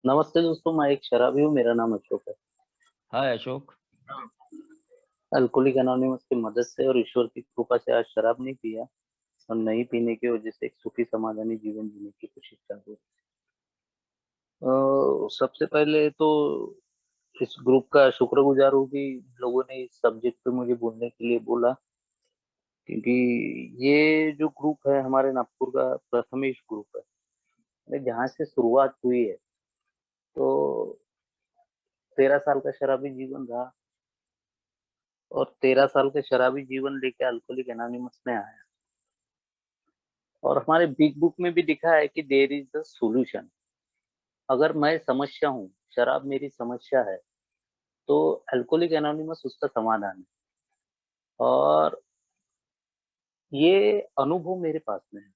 नमस्ते दोस्तों, मैं एक शराबी हूँ, मेरा नाम अशोक है। हाय अशोक। अल्कोहलिक एनोनिमस की मदद से और ईश्वर की कृपा से आज शराब नहीं पिया और नहीं पीने की वजह से एक सुखी समाधानी जीवन जीने की कोशिश कर रहा हूँ। सबसे पहले तो इस ग्रुप का शुक्रगुजार हूँ कि लोगों ने इस सब्जेक्ट पे मुझे बोलने के लिए बोला, क्योंकि ये जो ग्रुप है हमारे नागपुर का प्रथमेश ग्रुप है। जहाँ से शुरुआत हुई है, तो 13 साल का शराबी जीवन रहा और 13 साल का शराबी जीवन लेके अल्कोहलिक एनोनिमस में आया। और हमारे बिग बुक में भी लिखा है कि देयर इज द सॉल्यूशन। अगर मैं समस्या हूँ, शराब मेरी समस्या है, तो अल्कोहलिक एनोनिमस उसका समाधान है। और ये अनुभव मेरे पास में है।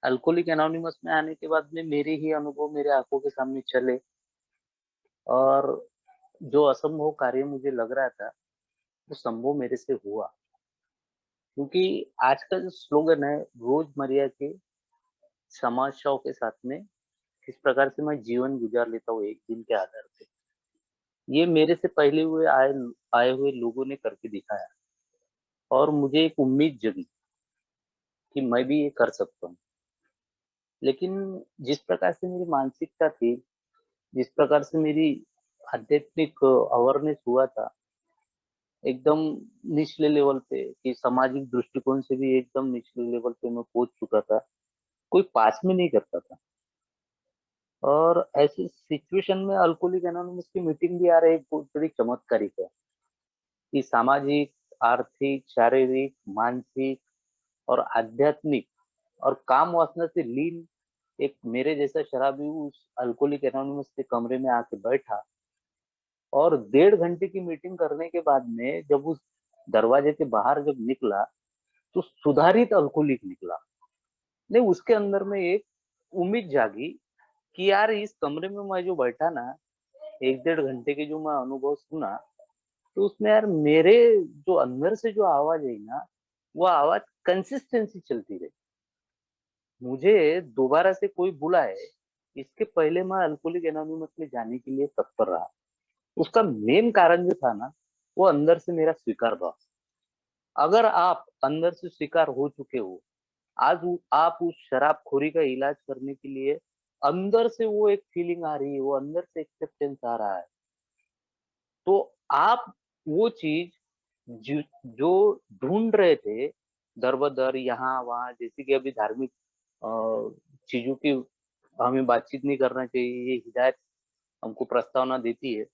अल्कोहलिक एनोनिमस में आने के बाद में मेरे ही अनुभव मेरे आंखों के सामने चले, और जो असंभव कार्य मुझे लग रहा था वो संभव मेरे से हुआ। क्योंकि आज का जो स्लोगन है, रोजमर्रा के समस्याओं के साथ में किस प्रकार से मैं जीवन गुजार लेता हूँ एक दिन के आधार पे, ये मेरे से पहले हुए आए आए हुए लोगों ने करके दिखाया। और मुझे एक उम्मीद जगी कि मैं भी ये कर सकता हूँ। लेकिन जिस प्रकार से मेरी मानसिकता थी, जिस प्रकार से मेरी आध्यात्मिक अवेयरनेस हुआ था, एकदम निचले लेवल पे, कि सामाजिक दृष्टिकोण से भी एकदम निचले लेवल पे मैं पहुंच चुका था। कोई पास में नहीं करता था। और ऐसी सिचुएशन में अल्कोहलिक एनोनिमस की मीटिंग भी आ रही, एक बहुत बड़ी चमत्कारिक है कि सामाजिक, आर्थिक, शारीरिक, मानसिक और आध्यात्मिक और काम वासना से लीन एक मेरे जैसा शराबी उस अल्कोहलिक एनोनिमस के कमरे में आके बैठा। और 1.5 घंटे की मीटिंग करने के बाद में जब उस दरवाजे के बाहर जब निकला, तो सुधारित अल्कोहलिक निकला। नहीं, उसके अंदर में एक उम्मीद जागी कि यार इस कमरे में मैं जो बैठा ना, 1 1.5 घंटे के जो मैं अनुभव सुना, तो उसमें यार मेरे जो अंदर से जो आवाज है ना, वो आवाज कंसिस्टेंसी चलती रही। मुझे दोबारा से कोई बुलाए, इसके पहले मैं अल्कोहलिक एनोनिमस में जाने के लिए तत्पर रहा। उसका मेन कारण जो था ना, वो अंदर से मेरा स्वीकार भाव। अगर आप अंदर से स्वीकार हो चुके हो, आप उस शराबखोरी का इलाज करने के लिए अंदर से वो एक फीलिंग आ रही है, वो अंदर से एक्सेप्टेंस आ रहा है, तो आप वो चीज जो ढूंढ रहे थे दर बदर यहाँ वहाँ, जैसे कि अभी धार्मिक अ, चीजों की हमें बातचीत नहीं करना चाहिए, ये हिदायत हमको प्रस्तावना देती है।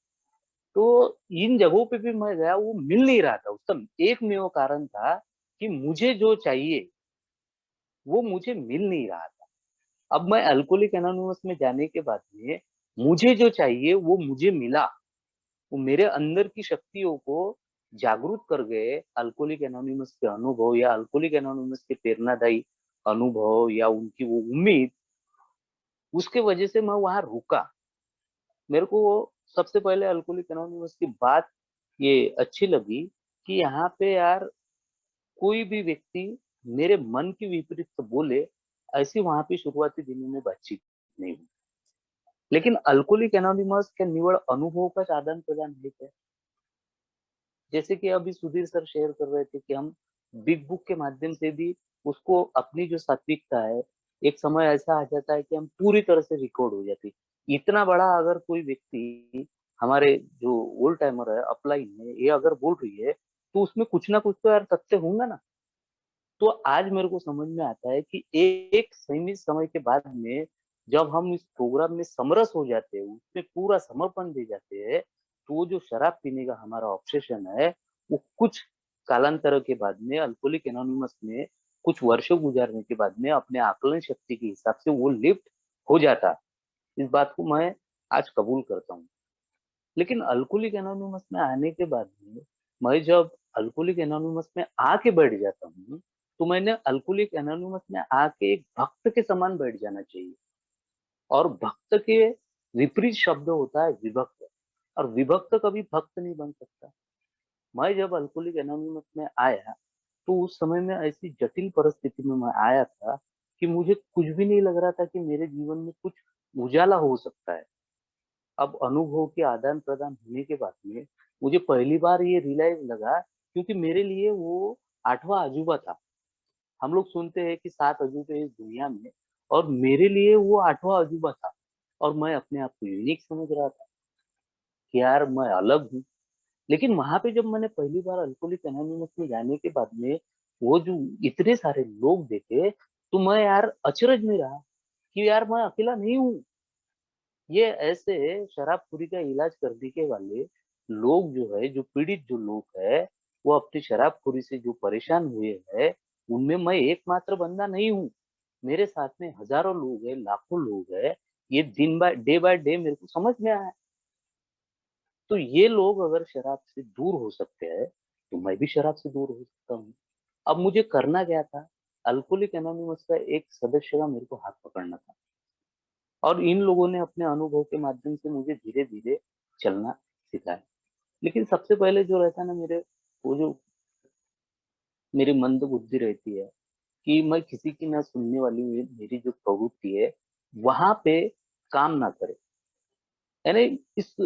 तो इन जगहों पे भी मैं गया, वो मिल नहीं रहा था। उसका एकमेव कारण था कि मुझे जो चाहिए वो मुझे मिल नहीं रहा था। अब मैं अल्कोहलिक एनोनिमस में जाने के बाद में मुझे जो चाहिए वो मुझे मिला। वो मेरे अंदर की शक्तियों को जागरूक कर गए। अल्कोहलिक एनोनिमस के अनुभव या अल्कोहलिक एनोनिमस के प्रेरणादायी अनुभव या उनकी वो उम्मीद, उसके वजह से मैं वहां रुका। मेरे को सबसे पहले अल्कोहलिक एनोनिमस की बात ये अच्छी लगी कि यहाँ पे यार कोई भी व्यक्ति मेरे मन के विपरीत तो बोले, ऐसी वहां पे शुरुआती दिनों में बातचीत नहीं हुई। लेकिन अल्कोहलिक एनोनिमस के निवड़ अनुभव का आदान प्रदान है। जैसे कि अभी सुधीर सर शेयर कर रहे थे कि हम बिग बुक के माध्यम से भी उसको, अपनी जो सात्विकता है, एक समय ऐसा आ जाता है कि हम पूरी तरह से रिकॉर्ड हो जाती है। इतना बड़ा अगर कोई व्यक्ति, हमारे जो ओल्ड टाइमर है अपलाइन में, ये अगर बोल रही है, तो उसमें कुछ ना कुछ तो यार तथ्य होंगे ना। तो आज मेरे को समझ में आता है कि एक सीमित समय के बाद में जब हम इस प्रोग्राम में समरस हो जाते हैं, उसमें पूरा समर्पण दे जाते हैं, तो वो जो शराब पीने का हमारा ऑब्सेशन है, वो कुछ कालांतर के बाद में अल्कोहलिक एनोनिमस में कुछ वर्षों गुजारने के बाद में अपने आकलन शक्ति के हिसाब से वो लिफ्ट हो जाता है। इस बात को मैं आज कबूल करता हूँ। लेकिन अल्कोहलिक एनोनिमस में आने के बाद में मैं जब अल्कोहलिक एनोनिमस में आके बैठ जाता हूँ, तो मैंने अल्कोहलिक एनोनिमस में आके एक भक्त के समान बैठ जाना चाहिए। और भक्त के विपरीत शब्द होता है विभक्त। और विभक्त कभी भक्त नहीं बन सकता। मैं जब अल्कोहलिक एनोनिमस में आया, तो उस समय में ऐसी जटिल परिस्थिति में मैं आया था कि मुझे कुछ भी नहीं लग रहा था कि मेरे जीवन में कुछ उजाला हो सकता है। अब अनुभव के आदान-प्रदान होने के बाद में मुझे पहली बार ये रियलाइज़ लगा, क्योंकि मेरे लिए वो 8वाँ अजूबा था। हम लोग सुनते हैं कि 7 अजूबे इस दुनिया में, और मेरे लिए वो 8वाँ अजूबा था, और मैं अपने आप को यूनिक समझ रहा था कि यार मैं अलग हूँ। लेकिन वहाँ पे जब मैंने पहली बार अल्कोहलिक एनोनिमस में जाने के बाद में वो जो इतने सारे लोग देखे, तो मैं यार अचरज में रहा कि यार मैं अकेला नहीं हूँ। ये ऐसे शराबखोरी का इलाज करने के वाले लोग जो है, जो पीड़ित जो लोग है, वो अपनी शराबखोरी से जो परेशान हुए हैं, उनमें मैं एकमात्र बंदा नहीं हूँ। मेरे साथ में हज़ारों लोग हैं, लाखों लोग हैं। ये दिन बाय डे मेरे को समझ में आया। तो ये लोग अगर शराब से दूर हो सकते हैं, तो मैं भी शराब से दूर हो सकता हूँ। अब मुझे करना क्या था? अल्कोहलिक एनोनिमस का एक सदस्य का मेरे को हाथ पकड़ना था, और इन लोगों ने अपने अनुभव के माध्यम से मुझे धीरे-धीरे चलना सिखाया। लेकिन सबसे पहले जो रहता है ना मेरे, वो जो मेरी मंदबुद्धि रहती है कि मैं किसी की ना सुनने वाली मेरी जो प्रवृत्ति है, वहाँ पे काम ना करे। यानी इस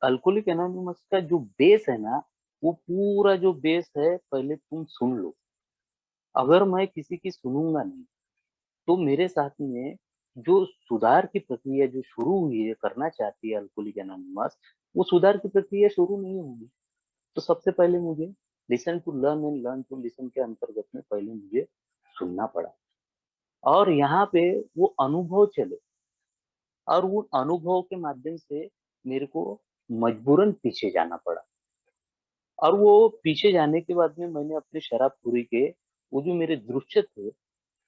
अल्कोहलिक एनोनिमस का जो बेस है ना, वो पूरा जो बेस है पहले तुम सुन लो। अगर मैं किसी की सुनूँगा नहीं, तो मेरे साथ में जो सुधार की प्रक्रिया जो शुरू हुई है, करना चाहती है अल्कोहलिक एनोनिमस, वो सुधार की प्रक्रिया शुरू नहीं होगी। तो सबसे पहले मुझे listen to learn and learn to listen के अंतर्गत में पहले मुझे सुनना पड़ा, और यहाँ पे वो अनुभव चले, और उन अनुभव के माध्यम से मेरे को मजबूरन पीछे जाना पड़ा। और वो पीछे जाने के बाद में मैंने अपने शराबखोरी के वो जो मेरे दृश्य थे,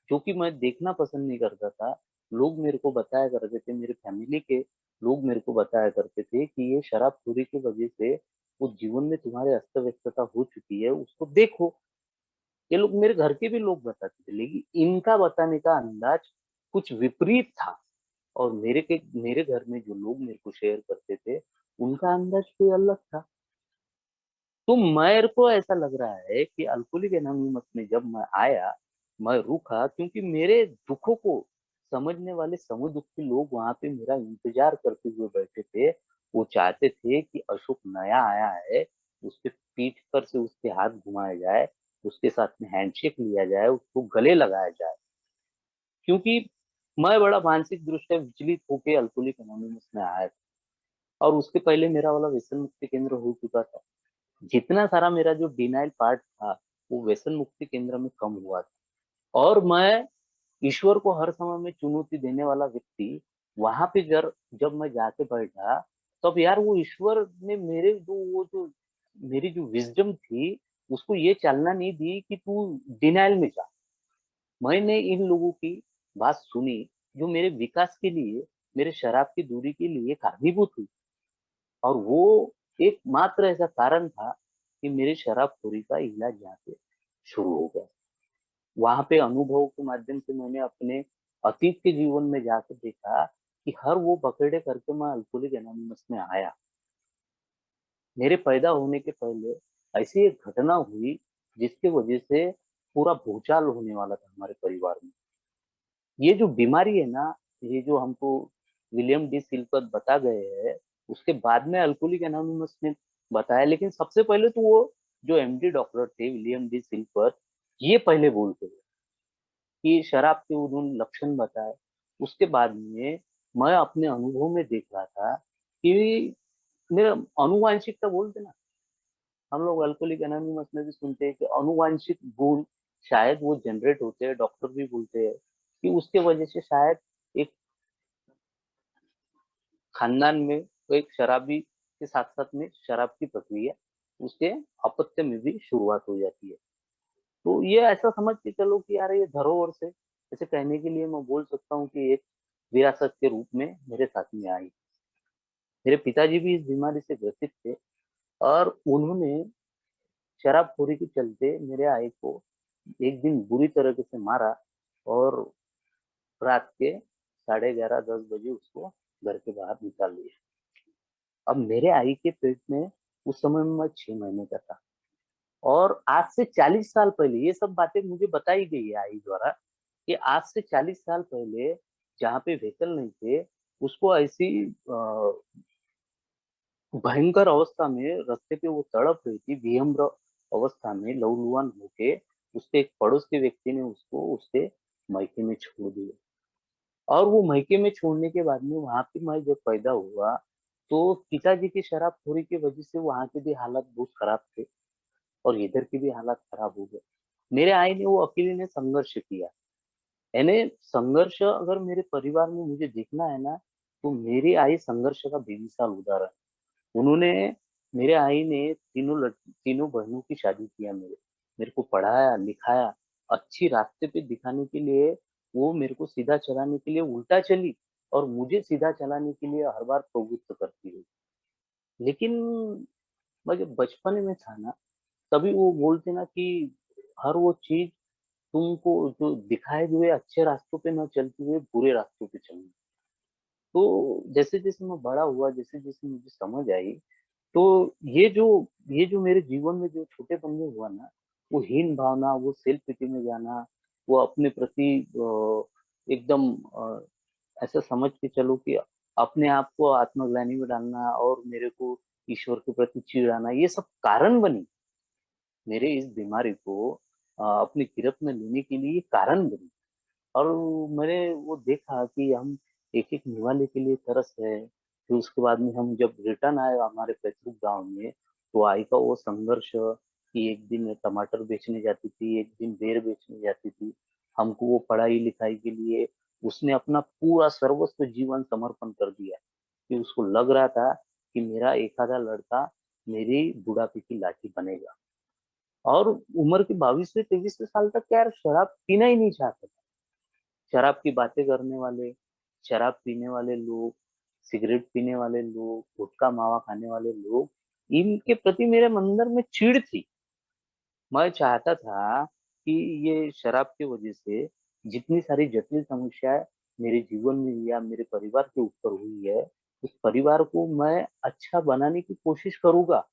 जो कि मैं देखना पसंद नहीं करता था, लोग मेरे को बताया करते थे, मेरे फैमिली के लोग मेरे को बताया करते थे कि ये शराबखोरी की वजह से वो जीवन में तुम्हारे अस्त-व्यस्तता हो चुकी है, उसको देखो। ये लोग मेरे घर के भी लोग बताते थे, लेकिन इनका बताने का अंदाज कुछ विपरीत था, और मेरे घर में जो लोग मेरे को शेयर करते थे, उनका अंदाज कोई अलग था। तो मेरे को ऐसा लग रहा है कि अल्कोहलिक एनोनिमस में जब मैं आया, मैं रुका, क्योंकि मेरे दुखों को समझने वाले समदुखी लोग वहाँ पे मेरा इंतज़ार करते हुए बैठे थे। वो चाहते थे कि अशोक नया आया है, उसके पीठ पर से उसके हाथ घुमाए जाए, उसके साथ में हैंडशेक लिया जाए, उसको गले लगाया जाए। क्योंकि मैं बड़ा मानसिक दृष्टया विचलित होके अल्कोहलिक एनोनिमस में आया था, और उसके पहले मेरा वाला व्यसन मुक्ति केंद्र हो चुका था। जितना सारा मेरा जो डिनायल पार्ट था, वो व्यसन मुक्ति केंद्र में कम हुआ था, और मैं ईश्वर को हर समय में चुनौती देने वाला व्यक्ति, वहाँ पे जब मैं जाके बैठा, तब यार वो ईश्वर ने मेरे जो वो जो मेरी जो विज़डम थी, उसको ये चालना नहीं दी कि तू डिनायल में जा। मैंने इन लोगों की बात सुनी, जो मेरे विकास के लिए, मेरे शराब की दूरी के लिए कारणीभूत हुई, और वो एकमात्र ऐसा कारण था कि मेरी शराबखोरी का इलाज यहाँ पे शुरू हो गया। वहाँ पे अनुभव के माध्यम से मैंने अपने अतीत के जीवन में जाके देखा कि हर वो पकड़े करके मैं अल्कोहलिक एनोनिमस में आया। मेरे पैदा होने के पहले ऐसी एक घटना हुई, जिसकी वजह से पूरा भूचाल होने वाला था हमारे परिवार में। ये जो बीमारी है ना, ये जो हमको विलियम डी सिल्वर बता गए हैं, उसके बाद में अल्कोहलिक एनोनिमस ने बताया, लेकिन सबसे पहले तो वो जो एमडी डॉक्टर थे विलियम डी सिल्वर, ये पहले बोलते थे कि शराब के उन्होंने लक्षण बताए। उसके बाद में मैं अपने अनुभव में देख रहा था कि मेरा आनुवांशिकता बोलते ना, हम लोग अल्कोहलिक एनोनिमस में भी सुनते हैं कि आनुवांशिक गुण शायद वो जनरेट होते हैं, डॉक्टर भी बोलते हैं कि उसके वजह से शायद एक खानदान में वो एक शराबी के साथ-साथ में शराब की प्रक्रिया उसके अपत्य में भी शुरुआत हो जाती है। तो ये ऐसा समझ के चलो कि यार ये धरोहर से, ऐसे कहने के लिए मैं बोल सकता हूँ कि एक विरासत के रूप में मेरे साथ में आई। मेरे पिताजी भी इस बीमारी से ग्रसित थे, और उन्होंने शराबखोरी के चलते मेरे आई को एक दिन बुरी तरीके से मारा, और रात के साढ़े 11-10 बजे उसको घर के बाहर निकाल दिया। अब मेरे आई के पेट में उस समय में मैं 6 महीने का था, और आज से 40 साल पहले ये सब बातें मुझे बताई गई है आई द्वारा, कि आज से 40 साल पहले जहाँ पे व्हीकल नहीं थे, उसको ऐसी भयंकर अवस्था में रास्ते पे वो तड़प रही थी, विनम्र अवस्था में लहूलुहान होके, उसके एक पड़ोस के व्यक्ति ने उसको उसके मायके में छोड़ दिया। और वो मायके में छोड़ने के बाद में वहाँ पे मैं जब पैदा हुआ, तो पिताजी की शराबखोरी की वजह से वहाँ के भी हालात बहुत खराब थे और इधर के भी हालात खराब हो गए। मेरे आई ने वो अकेले ने संघर्ष किया। यानी संघर्ष अगर मेरे परिवार में मुझे देखना है ना, तो मेरी आई संघर्ष का बेमिसाल उदाहरण। उन्होंने मेरे आई ने तीनों बहनों की शादी किया मेरे। मेरे को पढ़ाया, लिखाया, अच्छी रास्ते पे दिखाने के लिए वो मेरे को सीधा चलाने के लिए उल्टा चली और मुझे सीधा चलाने के लिए हर बार प्रवृत्त करती रही। लेकिन मैं जब बचपन में था ना, तभी वो बोलते ना कि हर वो चीज़ तुमको जो दिखाए हुए अच्छे रास्तों पे ना चलते हुए बुरे रास्तों पे चलना। तो जैसे-जैसे मैं बड़ा हुआ, जैसे-जैसे मुझे समझ आई, तो ये जो मेरे जीवन में जो छोटेपन में हुआ ना, वो हीन भावना, वो सेल्फ पिटी में जाना, वो अपने प्रति एकदम ऐसा समझ के चलो कि अपने आप को आत्मग्लानि में डालना और मेरे को ईश्वर के प्रति चिढ़ आना, ये सब कारण बनी। मेरे इस बीमारी को अपनी गिरफ्त में लेने के लिए ये कारण बनी। और मैंने वो देखा कि हम एक-एक निवाले के लिए तरस रहे हैं। फिर उसके बाद में हम जब रिटर्न आए हमारे पैतृक गाँव में, तो आई का वो संघर्ष कि एक दिन टमाटर बेचने जाती थी, एक दिन बेर बेचने जाती थी। हमको वो पढ़ाई-लिखाई के लिए उसने अपना पूरा सर्वस्व जीवन समर्पण कर दिया, कि उसको लग रहा था कि मेरा एक आधा लड़का मेरी बुढ़ापे की लाठी बनेगा। और उम्र के 22 से 23 साल तक यार शराब पीना ही नहीं चाहता था। शराब की बातें करने वाले, शराब पीने वाले लोग, सिगरेट पीने वाले लोग, गुटखा मावा खाने वाले लोग, इनके प्रति मेरे अंदर में चिढ़ थी। मैं चाहता था कि ये शराब की वजह से जितनी सारी जटिल समस्याएँ मेरे जीवन में या मेरे परिवार के ऊपर हुई है, उस परिवार को मैं अच्छा बनाने की कोशिश करूँगा।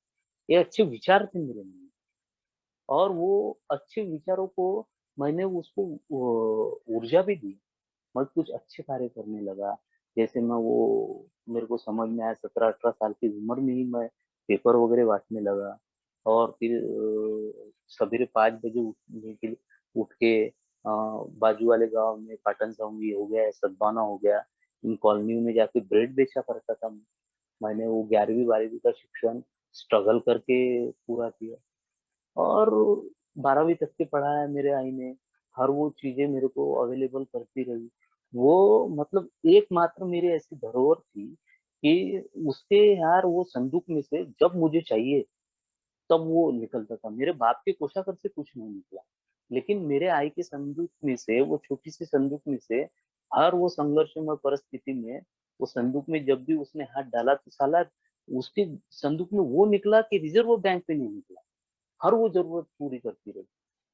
ये अच्छे विचार थे मेरे मन में। और वो अच्छे विचारों को मैंने उसको ऊर्जा भी दी। मैं कुछ अच्छे कार्य करने लगा। जैसे मैं वो मेरे को समझ में आया 17-18 साल की उम्र में ही मैं पेपर वगैरह बाँटने लगा और फिर सवेरे 5 बजे उठने के लिए उठ के बाजू वाले गाँव में पाटन सावंगी हो गया, सतभावना हो गया, इन कॉलोनियों में जाके ब्रेड बेचा करता था मैं। मैंने वो 11वीं-12वीं का शिक्षण स्ट्रगल करके पूरा किया। और 12वीं तक की पढ़ाया मेरे आई ने, हर वो चीज़ें मेरे को अवेलेबल करती रही। वो मतलब एकमात्र मेरी ऐसी धरोहर थी कि उसके यार वो संदूक में से जब मुझे चाहिए, तब वो निकलता था। मेरे बाप के कोषागार से कुछ नहीं निकला। लेकिन मेरे आई के संदूक में से, वो छोटी-सी संदूक में से, हर वो संघर्षमय परिस्थिति में, वो संदूक में जब भी उसने हाथ डाला तो साला उसके संदूक में वो निकला कि रिज़र्व बैंक में नहीं निकला। हर वो ज़रूरत पूरी करती रही।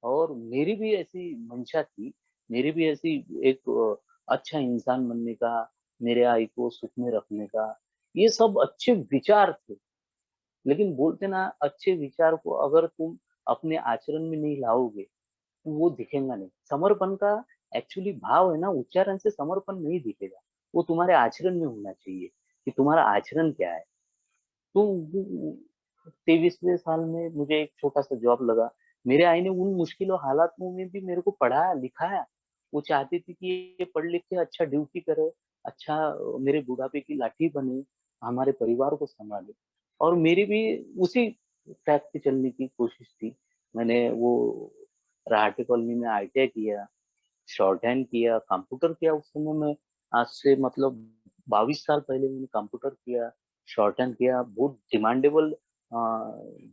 और मेरी भी ऐसी मंशा थी, मेरी भी ऐसी एक अच्छा इंसान बनने का, मेरे आई को सुख में रखने का, ये सब अच्छे विचार थे। लेकिन बोलते ना अच्छे विचार को अगर तुम अपने आचरण में नहीं लाओगे, तो वो दिखेगा नहीं। समर्पण का एक्चुअली भाव है ना, उच्चारण से समर्पण नहीं दिखेगा। वो तुम्हारे आचरण में होना चाहिए, कि तुम्हारा आचरण क्या है। तो वो 23वें साल में मुझे एक छोटा-सा जॉब लगा। मेरे आई ने उन मुश्किलों हालातों में भी मेरे को पढ़ाया, लिखाया। वो चाहती थी कि ये पढ़ लिख के अच्छा ड्यूटी करे, अच्छा मेरे बुढ़ापे की लाठी बने, हमारे परिवार को सँभाले। और मेरी भी उसी ट्रैक पे चलने की कोशिश थी। मैंने वो रहाटे कॉलोनी में आईटीआई किया, शॉर्ट हैंड किया, कंप्यूटर किया उस समय में आज से मतलब 22 साल पहले मैंने कंप्यूटर किया, शॉर्ट हैंड किया, बहुत डिमांडेबल अ,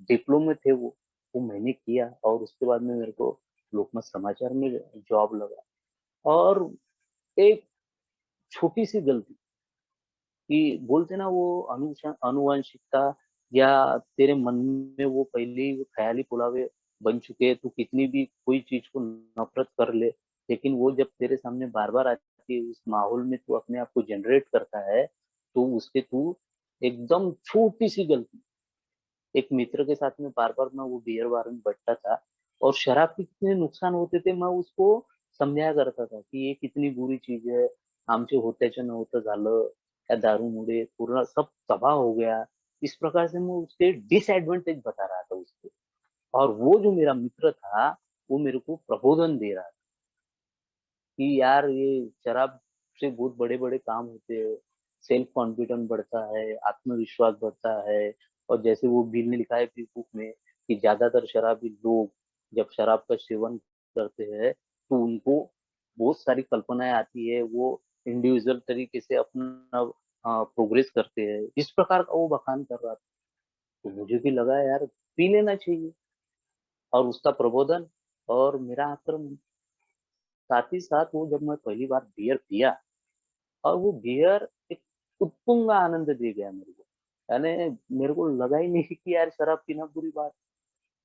डिप्लोमे थे वो मैंने किया और उसके बाद में मेरे को लोकमत समाचार में जॉब लगा। और एक छोटी-सी गलती कि बोलते ना वो आनुवंशिकता या तेरे मन में वो पहले ही वो ख़याली पुलावे बन चुके हैं, तू कितनी भी कोई चीज़ को नफ़रत कर ले, लेकिन वो जब तेरे सामने बार-बार आती है, उस माहौल में तू अपने आप को जनरेट करता है, तो उससे तू एकदम छोटी-सी गलती, एक मित्र के साथ में बार-बार मैं वो बियर बार में बैठता था और शराब के कितने नुकसान होते थे, मैं उसको समझाया करता था कि ये कितनी बुरी चीज़ है, आमचे होत्याचं नव्हतं झालं. या दारू मुड़े पूरा सब तबाह हो गया। इस प्रकार से मैं उसके डिसएडवांटेज बता रहा था उसको। और वो जो मेरा मित्र था, वो मेरे को प्रबोधन दे रहा था कि यार ये शराब से बहुत बड़े-बड़े काम होते हैं, सेल्फ कॉन्फिडेंस बढ़ता है, आत्मविश्वास बढ़ता है। और जैसे वो बिल ने लिखा है अपनी बुक में कि ज़्यादातर शराबी लोग जब शराब का सेवन करते हैं, तो उनको बहुत सारी कल्पनाएँ आती है, वो इंडिविजुअल तरीके से अपना प्रोग्रेस करते हैं। इस प्रकार का वो बखान कर रहा था, तो मुझे भी लगा यार पी लेना चाहिए। और उसका प्रबोधन और मेरा आक्रमण, साथ ही साथ वो जब मैं पहली बार बियर पिया और वो बियर एक उत्तुंग आनंद दे गया मेरे को। यानी मेरे को लगा ही नहीं कि यार शराब पीना बुरी बात।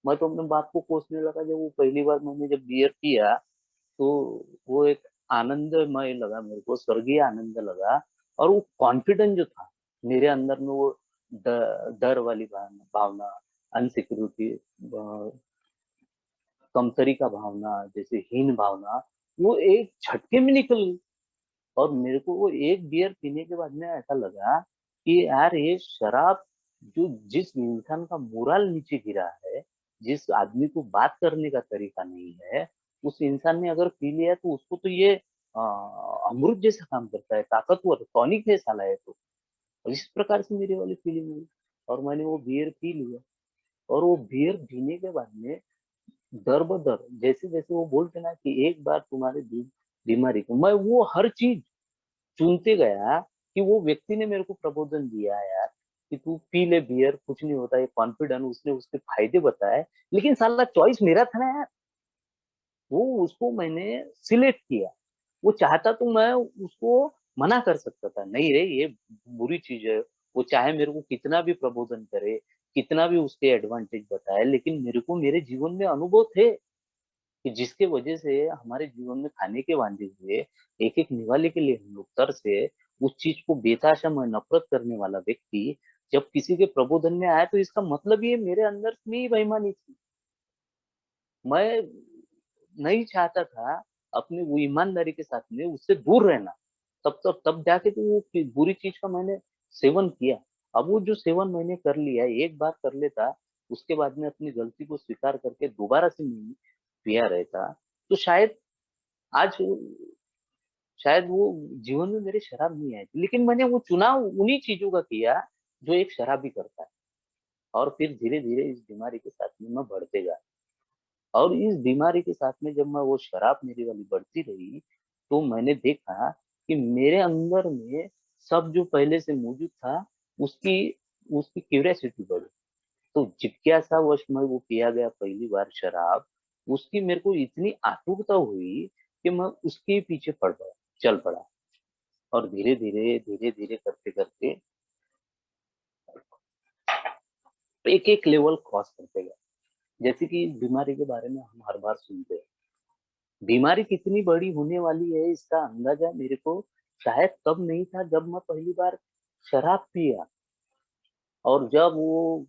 मैं तो अपने बाप को कोसने लगा जब वो पहली बार मैंने जब बियर पिया, तो वो एक आनंदमय लगा मेरे को, स्वर्गीय आनंद लगा। और वो कॉन्फिडेंस जो था मेरे अंदर में, वो डर वाली भावना भावना, अनसिक्योरिटी, कमतरी का भावना, जैसे हीन भावना, वो एक झटके में निकल गई। और मेरे को वो एक बियर पीने के बाद में ऐसा लगा कि यार ये शराब, जो जिस इंसान का मोरल नीचे गिरा है, जिस आदमी को बात करने का तरीका नहीं है, उस इंसान ने अगर पी लिया तो उसको तो ये अमृत जैसा काम करता है, ताकतवर टॉनिक है साला ये तो। और इस प्रकार से मेरी वाली फीलिंग हुई और मैंने वो बियर पी लिया। और वो बियर पीने के बाद में दर बदर, जैसे जैसे वो बोलते ना कि एक बार तुम्हारी बीमारी को, मैं वो हर चीज चुनते गया कि वो व्यक्ति ने मेरे को प्रबोधन दिया यार कि तू पी ले बियर, कुछ नहीं होता, ये कॉन्फिडेंट, उसने उसके फायदे बताए। लेकिन साला चॉइस मेरा था ना यार, वो उसको मैंने सिलेक्ट किया। वो चाहता तो मैं उसको मना कर सकता था, नहीं रे ये बुरी चीज है। वो चाहे मेरे को कितना भी प्रबोधन करे, कितना भी उसके एडवांटेज बताए, लेकिन मेरे को मेरे जीवन में अनुभव थे कि जिसके वजह से हमारे जीवन में खाने के वांदे हुए, एक एक निवाले के लिए हम लोग तरसे। उस चीज को बेतहाशा मैं नफरत करने वाला व्यक्ति जब किसी के प्रबोधन में आया, तो इसका मतलब ये मेरे अंदर में ही बेईमानी थी। मैं नहीं चाहता था अपनी वो ईमानदारी के साथ में उससे दूर रहना। तब जाके तो वो बुरी चीज का मैंने सेवन किया। अब वो जो सेवन मैंने कर लिया, एक बार कर लेता, उसके बाद में अपनी गलती को स्वीकार करके दोबारा से नहीं पिया रहता, तो आज शायद वो जीवन में मेरे शराब नहीं आई थी। लेकिन मैंने वो चुनाव उन्हीं चीजों का किया जो एक शराबी करता है। और फिर धीरे धीरे इस बीमारी के साथ में मैं बढ़ते गया। और इस बीमारी के साथ में जब मैं वो शराब मेरी वाली बढ़ती रही, तो मैंने देखा कि मेरे अंदर में सब जो पहले से मौजूद था, उसकी उसकी क्यूरियोसिटी बढ़ी। तो जिज्ञासावश मैं वो पिया गया पहली बार शराब, उसकी मेरे को इतनी आतुरता हुई कि मैं उसके पीछे पड़ गया, चल पड़ा। और धीरे-धीरे, धीरे-धीरे करते-करते एक-एक लेवल क्रॉस करते गए। जैसे कि इस बीमारी के बारे में हम हर बार सुनते हैं। बीमारी कितनी बड़ी होने वाली है इसका अंदाजा मेरे को शायद तब नहीं था जब मैं पहली बार शराब पिया। और जब वो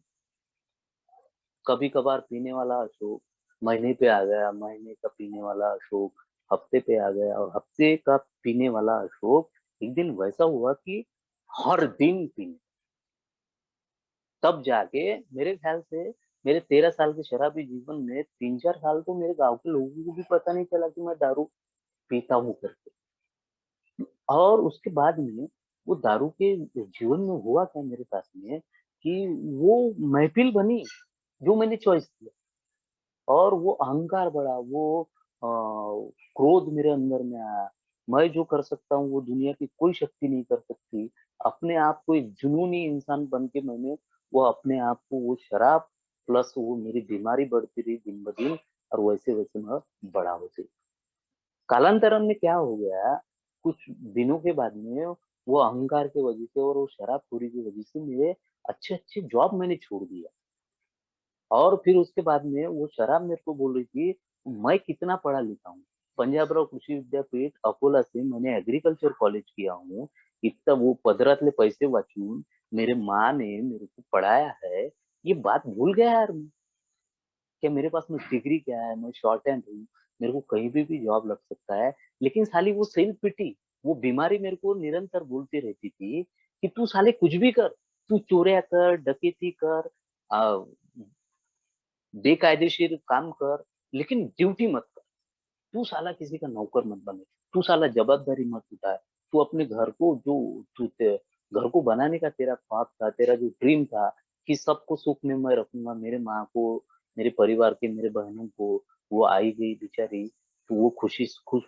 कभी-कभार पीने वाला अशोक महीने पे आ गया, महीने का पीने वाला अशोक हफ्ते पे आ गया, और हफ्ते का पीने वाला अशोक एक दिन वैसा हुआ कि हर दिन पीने। तब जाके मेरे ख्याल से मेरे 13 साल के शराबी जीवन में 3-4 साल तो मेरे गाँव के लोगों को भी पता नहीं चला कि मैं दारू पीता हूँ करके। और उसके बाद में वो दारू के जीवन में हुआ क्या मेरे साथ में कि वो महफ़िल बनी जो मैंने चॉइस किया। और वो अहंकार बढ़ा, वो क्रोध मेरे अंदर में आया। मैं जो कर सकता हूँ वो दुनिया की कोई शक्ति नहीं कर सकती। अपने आप को एक जुनूनी इंसान बन के मैंने वो अपने आप को वो शराब प्लस वो मेरी बीमारी बढ़ती रही दिन-ब-दिन, और वैसे-वैसे मैं बड़ा होते। कालांतरण में क्या हो गया, कुछ दिनों के बाद में वो अहंकार की वजह से और वो शराबखोरी की वजह से मेरे अच्छे-अच्छे जॉब मैंने छोड़ दिया। और फिर उसके बाद में वो शराब मेरे को बोल रही थी, मैं कितना पढ़ा-लिखा हूँ। पंजाबराव कृषी विद्यापीठ अकोला से मैंने एग्रीकल्चर कॉलेज किया हूँ। इतना वो पदरातले पैसे वाचून मेरे माँ ने मेरे को पढ़ाया है। ये बात भूल गया यार मैं, कि मेरे पास में डिग्री क्या है, मैं शॉर्ट हैंड हूँ, मेरे को कहीं पे भी जॉब लग सकता है। लेकिन साली वो सेल्फ पिटी, वो बीमारी मेरे को निरंतर बोलती रहती थी कि तू साले कुछ भी कर, तू चोरियां कर, डकैती कर, आ, बेकायदेशीर काम कर, लेकिन ड्यूटी मत कर। तू साला किसी का नौकर मत बने, तू साला जवाबदारी मत उठाए, तू अपने घर को जो घर को बनाने का तेरा ख्वाब था, तेरा जो ड्रीम था कि सबको सुख में मैं रखूंगा, मेरे माँ को, मेरे परिवार के, मेरे बहनों को, वो आई गई बेचारी तो वो खुश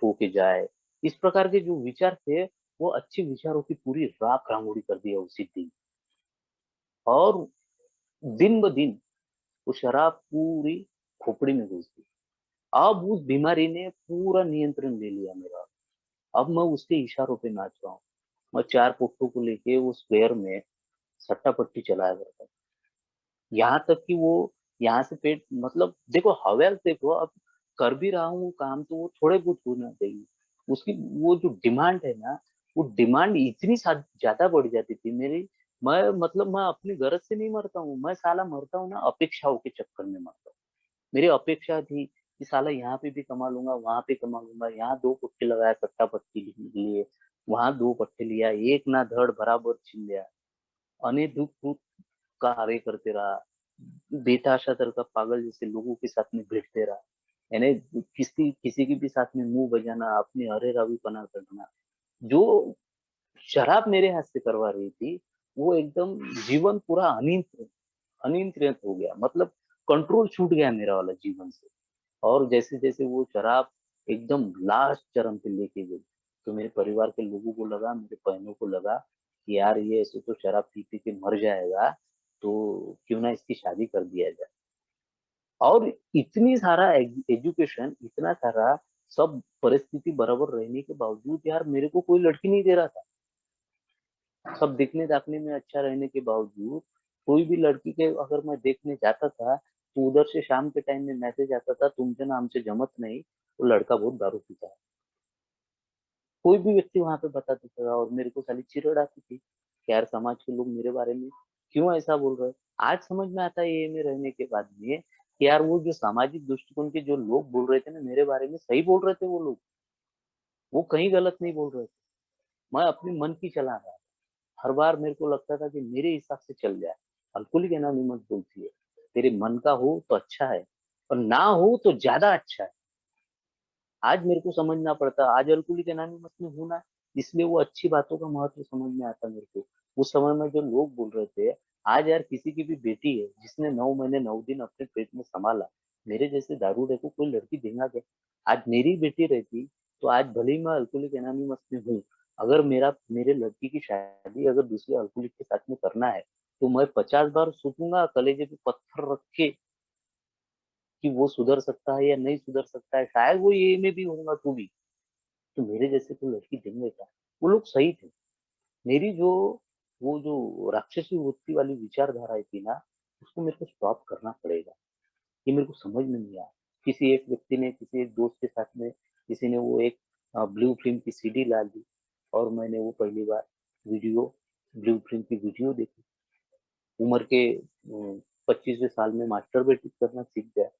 होके जाए, इस प्रकार के जो विचार थे, वो अच्छे विचारों की पूरी राख रांगोड़ी कर दिया उसी दिन। और दिन ब दिन वो शराब पूरी खोपड़ी में घुस गई। अब उस बीमारी ने पूरा नियंत्रण ले लिया मेरा। अब मैं उसके इशारों पे नाच रहा हूँ। मैं चार पुट्टों को लेके उस स्क्वायर में सट्टा पट्टी चलाया करता था। यहाँ तक कि वो यहाँ से पेट मतलब देखो हवेल देखो, अब कर भी रहा हूँ काम तो वो थोड़े बहुत होना चाहिए। उसकी वो जो डिमांड है ना, वो डिमांड इतनी ज्यादा बढ़ जाती थी मेरी। मैं मतलब मैं अपनी गरज से नहीं मरता हूँ, मैं साला मरता हूँ ना अपेक्षाओं के चक्कर में मरता हूँ। मेरी अपेक्षा थी कि साला यहाँ पे भी कमा लूंगा, वहां पे कमा लूंगा, यहाँ दो पट्टे लगाया कट्टा पट्टी लिए, वहां दो पट्टे लिया, एक ना धड़ बराबर छीन लिया, अनधिकृत कार्य करते रहा, बेताशा तरह का पागल जैसे लोगों के साथ में भिड़ते रहा। यानी किसी किसी के भी साथ में मुंह बजाना, अपनी अरे रावी पना करना, जो शराब मेरे हाथ से करवा रही थी, वो एकदम जीवन पूरा अनियंत्रित हो गया, मतलब कंट्रोल छूट गया मेरा वाला जीवन से। और जैसे जैसे वो शराब एकदम लास्ट चरम पे लेके गई, तो मेरे परिवार के लोगों को लगा, मेरे बहनों को लगा कि यार ये ऐसे तो शराब पी पी के मर जाएगा, तो क्यों ना इसकी शादी कर दिया जाए। और इतनी सारा एजुकेशन, इतना सारा सब परिस्थिति बराबर रहने के बावजूद यार मेरे को कोई लड़की नहीं दे रहा था। सब दिखने दाखने में अच्छा रहने के बावजूद कोई भी लड़की के अगर मैं देखने जाता था, तो उधर से शाम के टाइम में मैसेज आता था, तुमसे ना हमसे जमत नहीं, वो लड़का बहुत दारू पीता है। कोई भी व्यक्ति वहां पे बता देता था, और मेरे को साली चिढ़ आती थी कि यार समाज के लोग मेरे बारे में क्यों ऐसा बोल रहे हैं। आज समझ में आता है ये में रहने के बाद में कि यार वो जो सामाजिक दृष्टिकोण के जो लोग बोल रहे थे ना मेरे बारे में, सही बोल रहे थे वो लोग, वो कहीं गलत नहीं बोल रहे थे। मैं अपने मन की चला रहा। हर बार मेरे को लगता था कि मेरे हिसाब से चल जाए। अल्कोहलिक एनोनिमस बोलती है, तेरे मन का हो तो अच्छा है, और ना हो तो ज्यादा अच्छा है। आज मेरे को समझना पड़ता, आज अल्कोहलिक एनोनिमस में हूं ना, इसलिए वो अच्छी बातों का महत्व समझ में आता मेरे को। उस समय में जो लोग बोल रहे थे, आज यार किसी की भी बेटी है जिसने 9 महीने 9 दिन अपने पेट में संभाला, मेरे जैसे दारूडे को कोई लड़की देगा क्या? आज मेरी बेटी रहती, तो आज भले ही मैं अल्कोहलिक एनोनिमस में हूँ, अगर मेरे लड़की की शादी अगर दूसरे अल्कोहलिक के साथ में करना है, तो मैं 50 बार सोचूंगा कलेजे पे पत्थर रख के कि वो सुधर सकता है या नहीं सुधर सकता है, शायद वो ये में भी होगा तो भी, तो मेरे जैसे को लड़की देंगे क्या? वो लोग सही थे। मेरी जो वो जो राक्षसी वृत्ति वाली विचारधारा थी ना, उसको मेरे को स्टॉप करना पड़ेगा। ये मेरे को समझ में नहीं आया। किसी एक व्यक्ति ने, किसी एक दोस्त के साथ में, किसी ने वो एक ब्लू फिल्म की सीडी ला दी, और मैंने वो पहली बार वीडियो ब्लू फिल्म की वीडियो देखी। उम्र के 25वें साल में मास्टरबेटिंग करना सीख गया।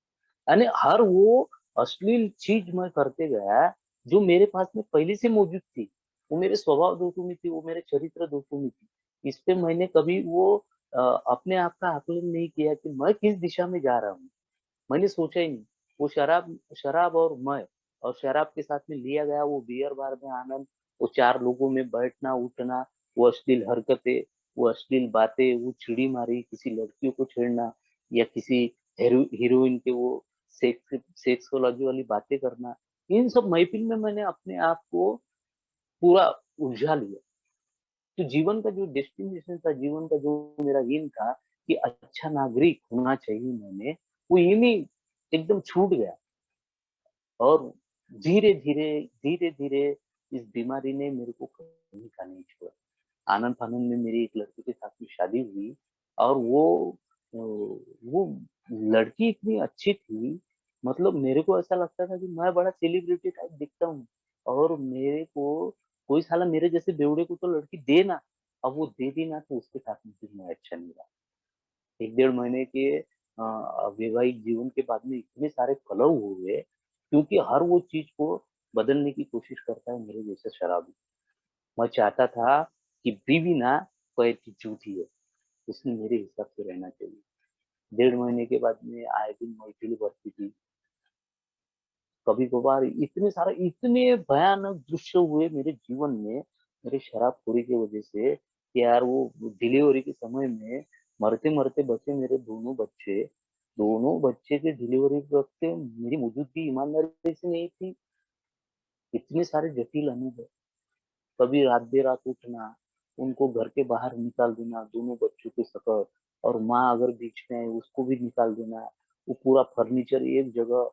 यानी हर वो अश्लील चीज मैं करते गया जो मेरे पास में पहले से मौजूद थी। वो मेरे स्वभाव दोषों में थी, वो मेरे चरित्र दोषों में थी। इस पे मैंने कभी वो अपने आप का आकलन नहीं किया कि मैं किस दिशा में जा रहा हूँ। मैंने सोचा ही नहीं। वो शराब शराब और मैं, और शराब के साथ में लिया गया वो बियर बार में आनंद, वो चार लोगों में बैठना उठना, वो अश्लील हरकतें, वो अश्लील बातें, वो चिड़ी मारी, किसी लड़कियों को छेड़ना, या किसी हीरोइन के वो सेक्सोलॉजी वाली बातें करना, इन सब महफिल में मैंने अपने आप को पूरा उलझा लिया। तो जीवन का जो डेस्टिनेशन था, जीवन का जो मेरा एम था कि अच्छा नागरिक होना चाहिए मैंने, वो एम ही एकदम छूट गया। और धीरे धीरे धीरे धीरे इस बीमारी ने मेरे को कहीं का नहीं छोड़ा। आनंद फानंद में मेरी एक लड़की के साथ में शादी हुई, और वो लड़की इतनी अच्छी थी, मतलब मेरे को ऐसा लगता था कि मैं बड़ा सेलिब्रिटी टाइप दिखता हूँ, और मेरे को कोई साला मेरे जैसे बेवड़े को तो लड़की दे ना। अब वो दे दी ना, तो उसके साथ में फिर मैं अच्छा नहीं रहा। 1 डेढ़ महीने के वैवाहिक जीवन के बाद में इतने सारे कलह हुए, क्योंकि हर वो चीज को बदलने की कोशिश करता है मेरे जैसे शराबी। मैं चाहता था कि बीवी ना पैर की जूती है, उसने मेरे हिसाब से रहना चाहिए। 1.5 महीने के बाद में आए दिन महफ़िल भरती थी। कभी-कभार इतने भयानक दृश्य हुए मेरे जीवन में, मेरे शराबखोरी की वजह से कि यार वो डिलीवरी के समय में मरते-मरते बचे मेरे दोनों बच्चे। दोनों बच्चे के डिलीवरी वक़्त मेरी मौजूदगी ईमानदारी से नहीं थी। इतने सारे जटिल अनुभव। कभी रात बेरात उठना, उनको घर के बाहर निकाल देना, दोनों बच्चों के सकट, और माँ अगर बीच में है उसको भी निकाल देना। वो पूरा फर्नीचर एक जगह,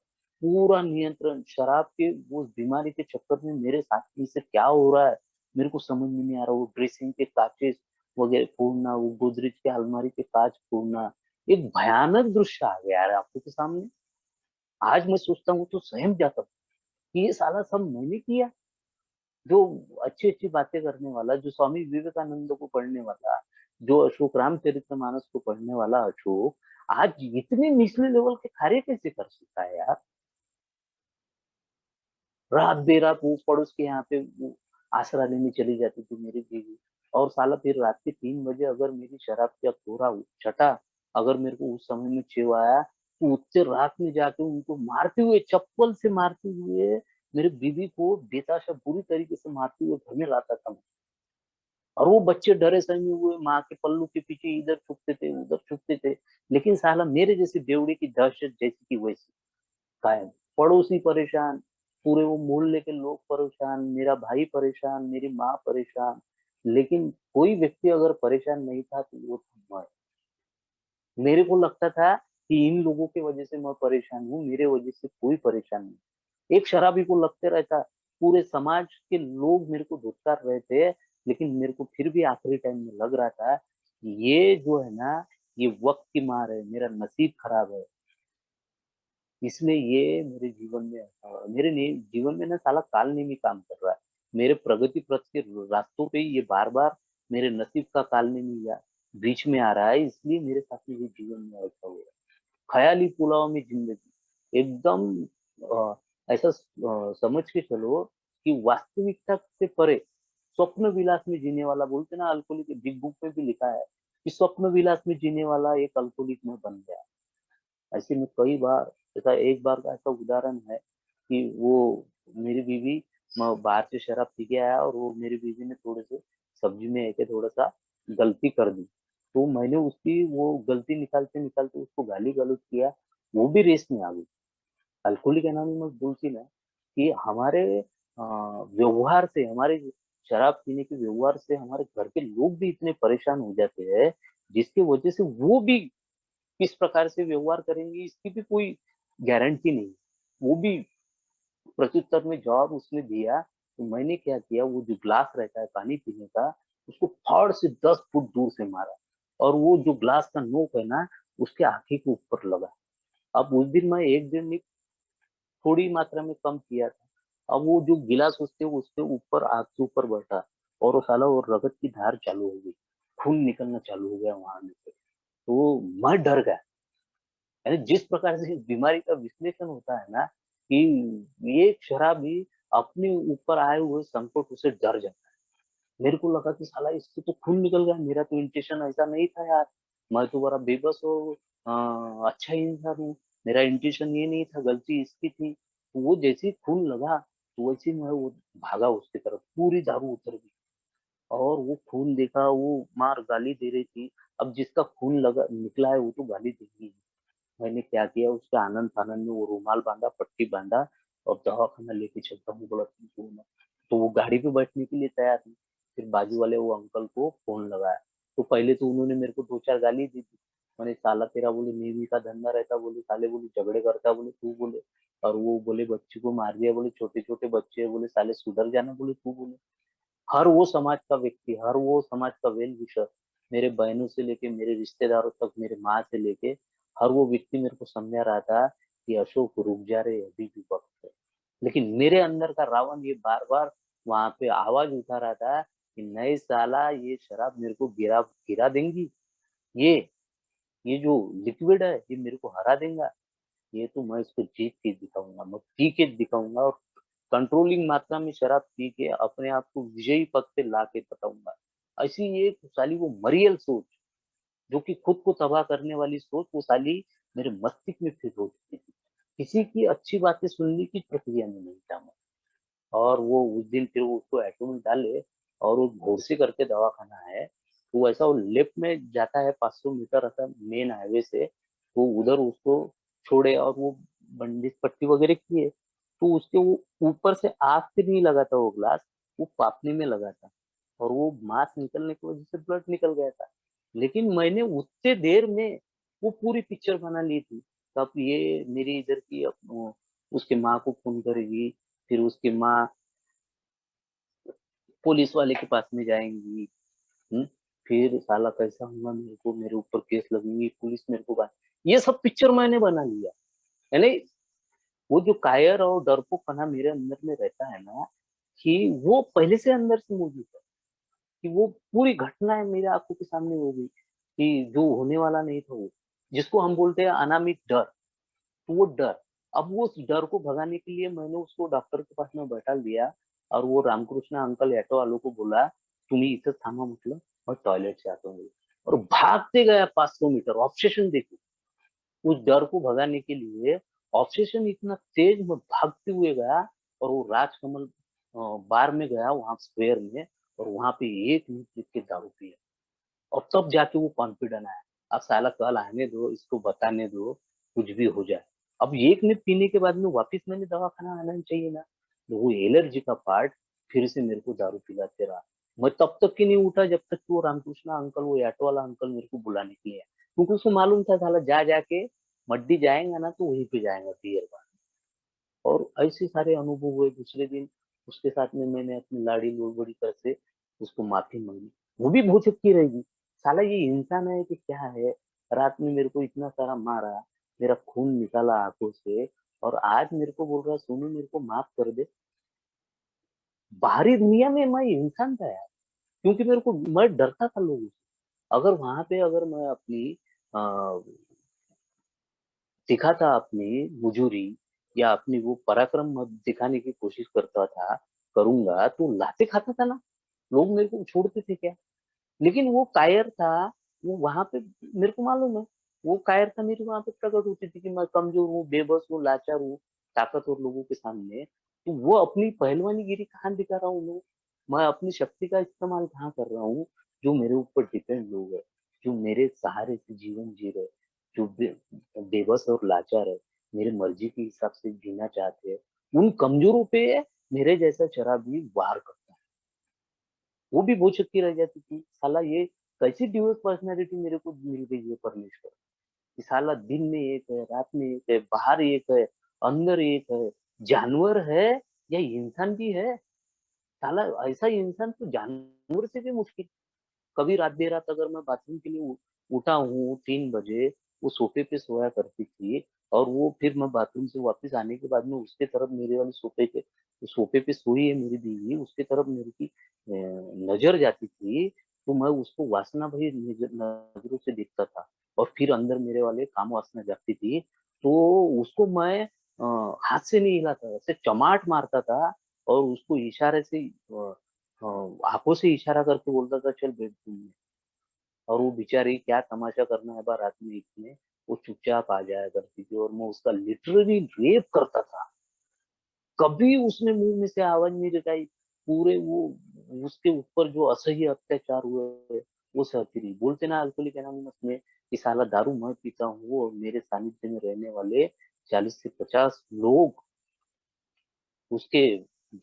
पूरा नियंत्रण। शराब के वो बीमारी के चक्कर में मेरे साथ में से क्या हो रहा है, मेरे को समझ में नहीं आ रहा। वो ड्रेसिंग के कांचेस वगैरह फोड़ना, वो गोदरेज के अलमारी के कांच फोड़ना, एक भयानक दृश्य आ गया यार आंखों के सामने। आज मैं सोचता हूँ तो सहम जाता हूँ कि ये साला सब मैंने किया। जो अच्छी-अच्छी बातें करने वाला, जो स्वामी विवेकानंद को पढ़ने वाला, जो अशोक रामचरितमानस को पढ़ने वाला अशोक, आज इतने निचले लेवल के कार्य कैसे कर सकता है यार? रात-बेरात वो पड़ोस के यहाँ पे वो आसरा लेने चली जाती थी मेरी बीवी, और साला फिर रात के 3 बजे अगर मेरी शराब का कोरा छटा, अगर मेरे को उस समय में छेव आया, तो उतने रात में जाके उनको मारते हुए, चप्पल से मारते हुए, मेरी बीवी को बेताशा बुरी तरीके से मारते हुए घर में लाता था मैं। और वो बच्चे डरे सहमे हुए माँ के पल्लू के पीछे इधर छुपते थे, उधर छुपते थे। लेकिन साला मेरे जैसे बेवड़े की दहशत जैसी की वैसी कायम। पड़ोसी परेशान, पूरे वो मोहल्ले के लोग परेशान, मेरा भाई परेशान, मेरी माँ परेशान। लेकिन कोई व्यक्ति अगर परेशान नहीं था तो वो था मैं। मेरे को लगता था कि इन लोगों की वजह से मैं परेशान हूँ, मेरे वजह से कोई परेशान नहीं। एक शराबी को लगते रहता, पूरे समाज के लोग मेरे को धुतकार रहे थे, लेकिन मेरे को फिर भी आखिरी टाइम में लग रहा था कि ये जो है ना, ये वक़्त की मार है, मेरा नसीब खराब है। इसलिए ये मेरे जीवन में मेरे लिए जीवन में ना साला कालनेमी काम कर रहा है। मेरे प्रगति पथ के रास्तों पे ये बार-बार मेरे नसीब का कालनेमी या बीच में आ रहा है, इसलिए मेरे साथ में ये जीवन में ऐसा हो रहा है। ख़याली पुलाव में ज़िंदगी एकदम समझ के चलो कि वास्तविकता से परे स्वप्न विलास में जीने वाला, बोलते हैं ना अल्कोहलिक, बिग बुक में भी लिखा है कि स्वप्न विलास में जीने वाला एक अल्कोहलिक में बन गया। ऐसे में कई बार, ऐसा एक बार का ऐसा उदाहरण है कि वो मेरी बीवी, मैं बाहर से शराब पी के आया और वो मेरी बीवी ने थोड़े से सब्जी में है के थोड़ा-सा गलती कर दी। तो मैंने उसकी वो गलती निकालते-निकालते उसको गाली-गलौज किया, वो भी रेस में आ गई। अल्कोहलिक एनोनिमस बोलती ना कि हमारे व्यवहार से, हमारे शराब पीने के व्यवहार से हमारे घर के लोग भी इतने परेशान हो जाते हैं, जिसकी वजह से वो भी किस प्रकार से व्यवहार करेंगी इसकी भी कोई गारंटी नहीं। वो भी प्रत्युत्तर में जवाब उसने दिया, तो मैंने क्या किया, वो जो ग्लास रहता है पानी पीने का, उसको फट से 10 फुट दूर से मारा, और वो जो ग्लास का नोक है ना, उसके आँखी के ऊपर लगा। अब उस दिन मैं 1 दिन नहीं, थोड़ी मात्रा में कम किया था। अब वो जो गिलास उसके ऊपर आग के ऊपर बैठा, और वो साला वो रगत की धार चालू हो गई। खून निकलना चालू हो गया वहाँ में से। तो मैं डर गया। यानी जिस प्रकार से इस बीमारी का विश्लेषण होता है ना कि एक शराबी अपने ऊपर आए हुए संकट उसे डर जाता है। मेरे को लगा कि साला इससे तो खून निकल गया, मेरा तो इंटेंशन ऐसा नहीं था यार। मैं तो बड़ा बेबस और अच्छा इंसान हूँ। मेरा इंटेंशन ये नहीं था, गलती इसकी थी। तो वो जैसे ही खून लगा, तो वैसे ही मैं वो भागा उसकी तरफ, पूरी दारू उतर गई। और वो खून देखा, वो मार गाली दे रही थी। अब जिसका खून लगा निकला है वो तो गाली देगी। मैंने क्या किया, उसके आनन-फानन में वो रुमाल बाँधा, पट्टी बाँधा और दवाखाना लेके चलता हूँ, बोला तुमको मैं। तो वो गाड़ी पे बैठने के लिए तैयार नहीं। फिर बाजू वाले वो अंकल को फ़ोन लगाया। तो पहले तो उन्होंने मेरे को 2-4 गाली दी थी। मैंने साला तेरा बोले नेवी का धंधा रहता, बोले साले बोले झगड़े करता बोले तू बोले, और वो बोले बच्ची को मार दिया बोले, छोटे-छोटे बच्चे हैं बोले, साले सुधर जाना बोले तू बोले। हर वो समाज का व्यक्ति, हर वो समाज का वेल विशर, मेरे बहनों से लेके मेरे रिश्तेदारों तक, मेरे माँ से लेके हर वो व्यक्ति मेरे को समझा रहा था कि अशोक रुक जा रे, अभी भी वक़्त है। लेकिन मेरे अंदर का रावण ये बार-बार वहाँ पे आवाज़ उठा रहा था कि नहीं साला, ये शराब मेरे को गिरा गिरा देंगी। ये ये जो लिक्विड है ये मेरे को हरा देगा। ये तो मैं इसको जीत के दिखाऊँगा, मैं पी के दिखाऊँगा, और कंट्रोलिंग मात्रा में शराब पी के अपने आप को विजयी पद पे ला के बताऊँगा। ऐसी एक साली वो मरियल सोच, जो कि खुद को तबाह करने वाली सोच, वो साली मेरे मस्तिष्क में फिट हो चुकी थी। किसी की अच्छी बातें सुनने की प्रक्रिया में नहीं था मैं। और वो उस दिन फिर वो उसको ऑटो में डाले, और वो घोड़से करके दवाखाना है, तो वैसा वो लेफ्ट में जाता है 500 मीटर ऐसा मेन हाईवे से, तो उधर उसको छोड़े और वो बंदिश पट्टी वगैरह की है, तो उसके वो ऊपर से आग से नहीं लगा था वो ग्लास, वो पापनी में लगा था, और वो मांस निकलने की वजह से ब्लड निकल गया था। लेकिन मैंने उतने देर में वो पूरी पिक्चर बना ली थी। तब ये मेरी इधर की उसके माँ को फोन करेगी, फिर उसकी माँ पुलिस वाले के पास में जाएंगी। हम्म, फिर साला कैसा होगा, मेरे को मेरे ऊपर केस लगेंगी, पुलिस मेरे को बात, ये सब पिक्चर मैंने बना लिया। यानी वो जो कायर और डरपोकपना मेरे अंदर में रहता है ना, कि वो पहले से अंदर से मौजूद है, कि वो पूरी घटनाएं मेरे आंखों के सामने हो गई, कि जो होने वाला नहीं था वो, जिसको हम बोलते हैं अनामिक डर, तो वो डर, अब वो उस डर को भगाने के लिए मैंने उसको डॉक्टर के पास में बैठा दिया, और वो रामकृष्ण अंकल ऑटो वालों को बोला, तुम्ही इथं थांबा म्हटलं, और टॉयलेट से आता हूँ, और भागते गया 500 मीटर। ऑब्सेशन देखो, उस डर को भगाने के लिए ऑब्सेशन इतना तेज, मैं भागते हुए गया, और वो राजकमल बार में गया, वहां स्क्वेयर में, और वहां पे एक मिनट लिख के दारू पिया, और तब जाके वो कॉन्फिडेंट आया। अब साला कल आने दो, इसको बताने दो, कुछ भी हो जाए। अब एक मिनट पीने के बाद में वापस मैंने दवाखाना आना ही चाहिए ना, तो वो एलर्जी का पार्ट फिर से मेरे को दारू पिलाते रहा। मैं तब तक की नहीं उठा जब तक कि वो रामकृष्ण अंकल, वो ऑटो वाला अंकल मेरे को बुलाने के लिए आया। क्योंकि उसको मालूम था साला जा जाके मड्डी जाएगा ना, तो वहीं पे जाएगा बियर बार। और ऐसे सारे अनुभव हुए। दूसरे दिन उसके साथ में मैंने अपनी लाड़ी लोबड़ी कर से उसको माफी मांगी, वो भी भौचक्की रहेगी, साला ये इंसान है कि क्या है। रात में मेरे को इतना सारा मारा, मेरा खून निकाला आंखों से, और आज मेरे को बोल रहा है सोनू मेरे को माफ कर दे। बाहरी दुनिया में मैं इंसान था यार, क्योंकि मेरे को, मैं डरता था लोगों से। अगर वहां पे अगर मैं अपनी दिखाता अपनी मुजूरी या अपनी वो पराक्रम मत दिखाने की कोशिश करता था, करूंगा तो लाते खाता था ना, लोग मेरे को छोड़ते थे क्या। लेकिन वो कायर था, वो वहां पे, मेरे को मालूम है, वो कायर था मेरी वहां पे प्रकट होती थी, कि मैं कमजोर हूँ, बेबस हूँ, लाचार हूँ, ताकतवर लोगों के सामने। तो वो अपनी पहलवानी गिरी कहाँ दिखा रहा हूँ मैं अपनी शक्ति का इस्तेमाल कहाँ कर रहा हूँ। जो मेरे ऊपर डिपेंड लोग है, जो मेरे सहारे से जीवन जी रहे, जो बेबस और लाचार है, मेरे मर्जी के हिसाब से जीना चाहते हैं, उन कमजोरों पे मेरे जैसा शराबी वार करता है। वो भी बहुत शक्ति रह जाती थी। साला ये कैसी डिवोर्स पर्सनैलिटी मेरे को मिल गई है परमेश्वर, कि साला दिन में एक है, रात में एक है, बाहर एक है, अंदर एक है, जानवर है या इंसान भी है। साला ऐसा इंसान तो जानवर से भी मुश्किल। कभी रात देर रात अगर मैं बाथरूम के लिए उठा हूँ 3 बजे, वो सोफे पे सोया करती थी, और वो फिर मैं बाथरूम से वापस आने के बाद में उसके तरफ, मेरे वाले सोफे पे सोई है मेरी बीवी, उसके तरफ मेरी की नजर जाती थी, तो मैं उसको वासना भरी नजरों से देखता था। और फिर अंदर मेरे वाले काम वासना जागती थी, तो उसको मैं हाथ से नहीं हिलाता, ऐसे चमाट मारता था, और उसको इशारे से आंखों से इशारा करके बोलता था चल बेडरूम में। और वो बेचारी क्या तमाशा करना है बार रात में इतने, वो चुपचाप आ जाया करती थी, और मैं उसका लिटरली रेप करता था। कभी उसने मुंह में से आवाज नहीं निकाली। पूरे वो उसके ऊपर जो असह्य अत्याचार हुए वो सहती रही। बोलते ना अल्कोहलिक एनोनिमस में, कि साला दारू मैं पीता हूँ और मेरे सानिध्य में रहने वाले 40 से 50 लोग उसके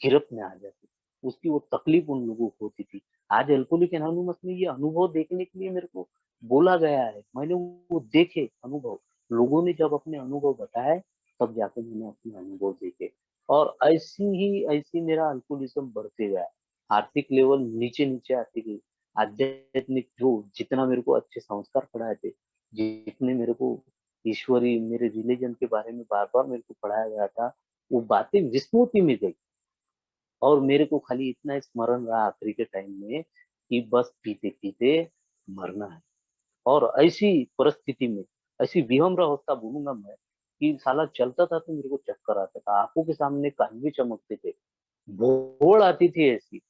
गिरफ्त में आ जाते, उसकी वो तकलीफ उन लोगों को होती थी। आज अल्कोहलिक एनोनिमस में ये अनुभव देखने के लिए मेरे को बोला गया है, मैंने वो देखे अनुभव, लोगों ने जब अपने अनुभव बताए, तब जाकर मैंने अपने अनुभव देखे। और ऐसी मेरा अल्कोहलिज्म बढ़ते गया, आर्थिक लेवल नीचे नीचे आती गई। आध्यात्मिक जो जितना मेरे को अच्छे संस्कार पढ़ाए थे, जितने मेरे को ईश्वरी मेरे रिलीजन के बारे में बार बार मेरे को पढ़ाया गया था, वो बातें विस्मृति में गई। और मेरे को खाली इतना स्मरण रहा आखिरी के टाइम में, कि बस पीते पीते मरना है। और ऐसी परिस्थिति में, ऐसी विहम्र अवस्था बोलूंगा मैं, कि साला चलता था तो मेरे को चक्कर आता था, आंखों के सामने कान भी चमकते थे, भोड़ आती थी ऐसी।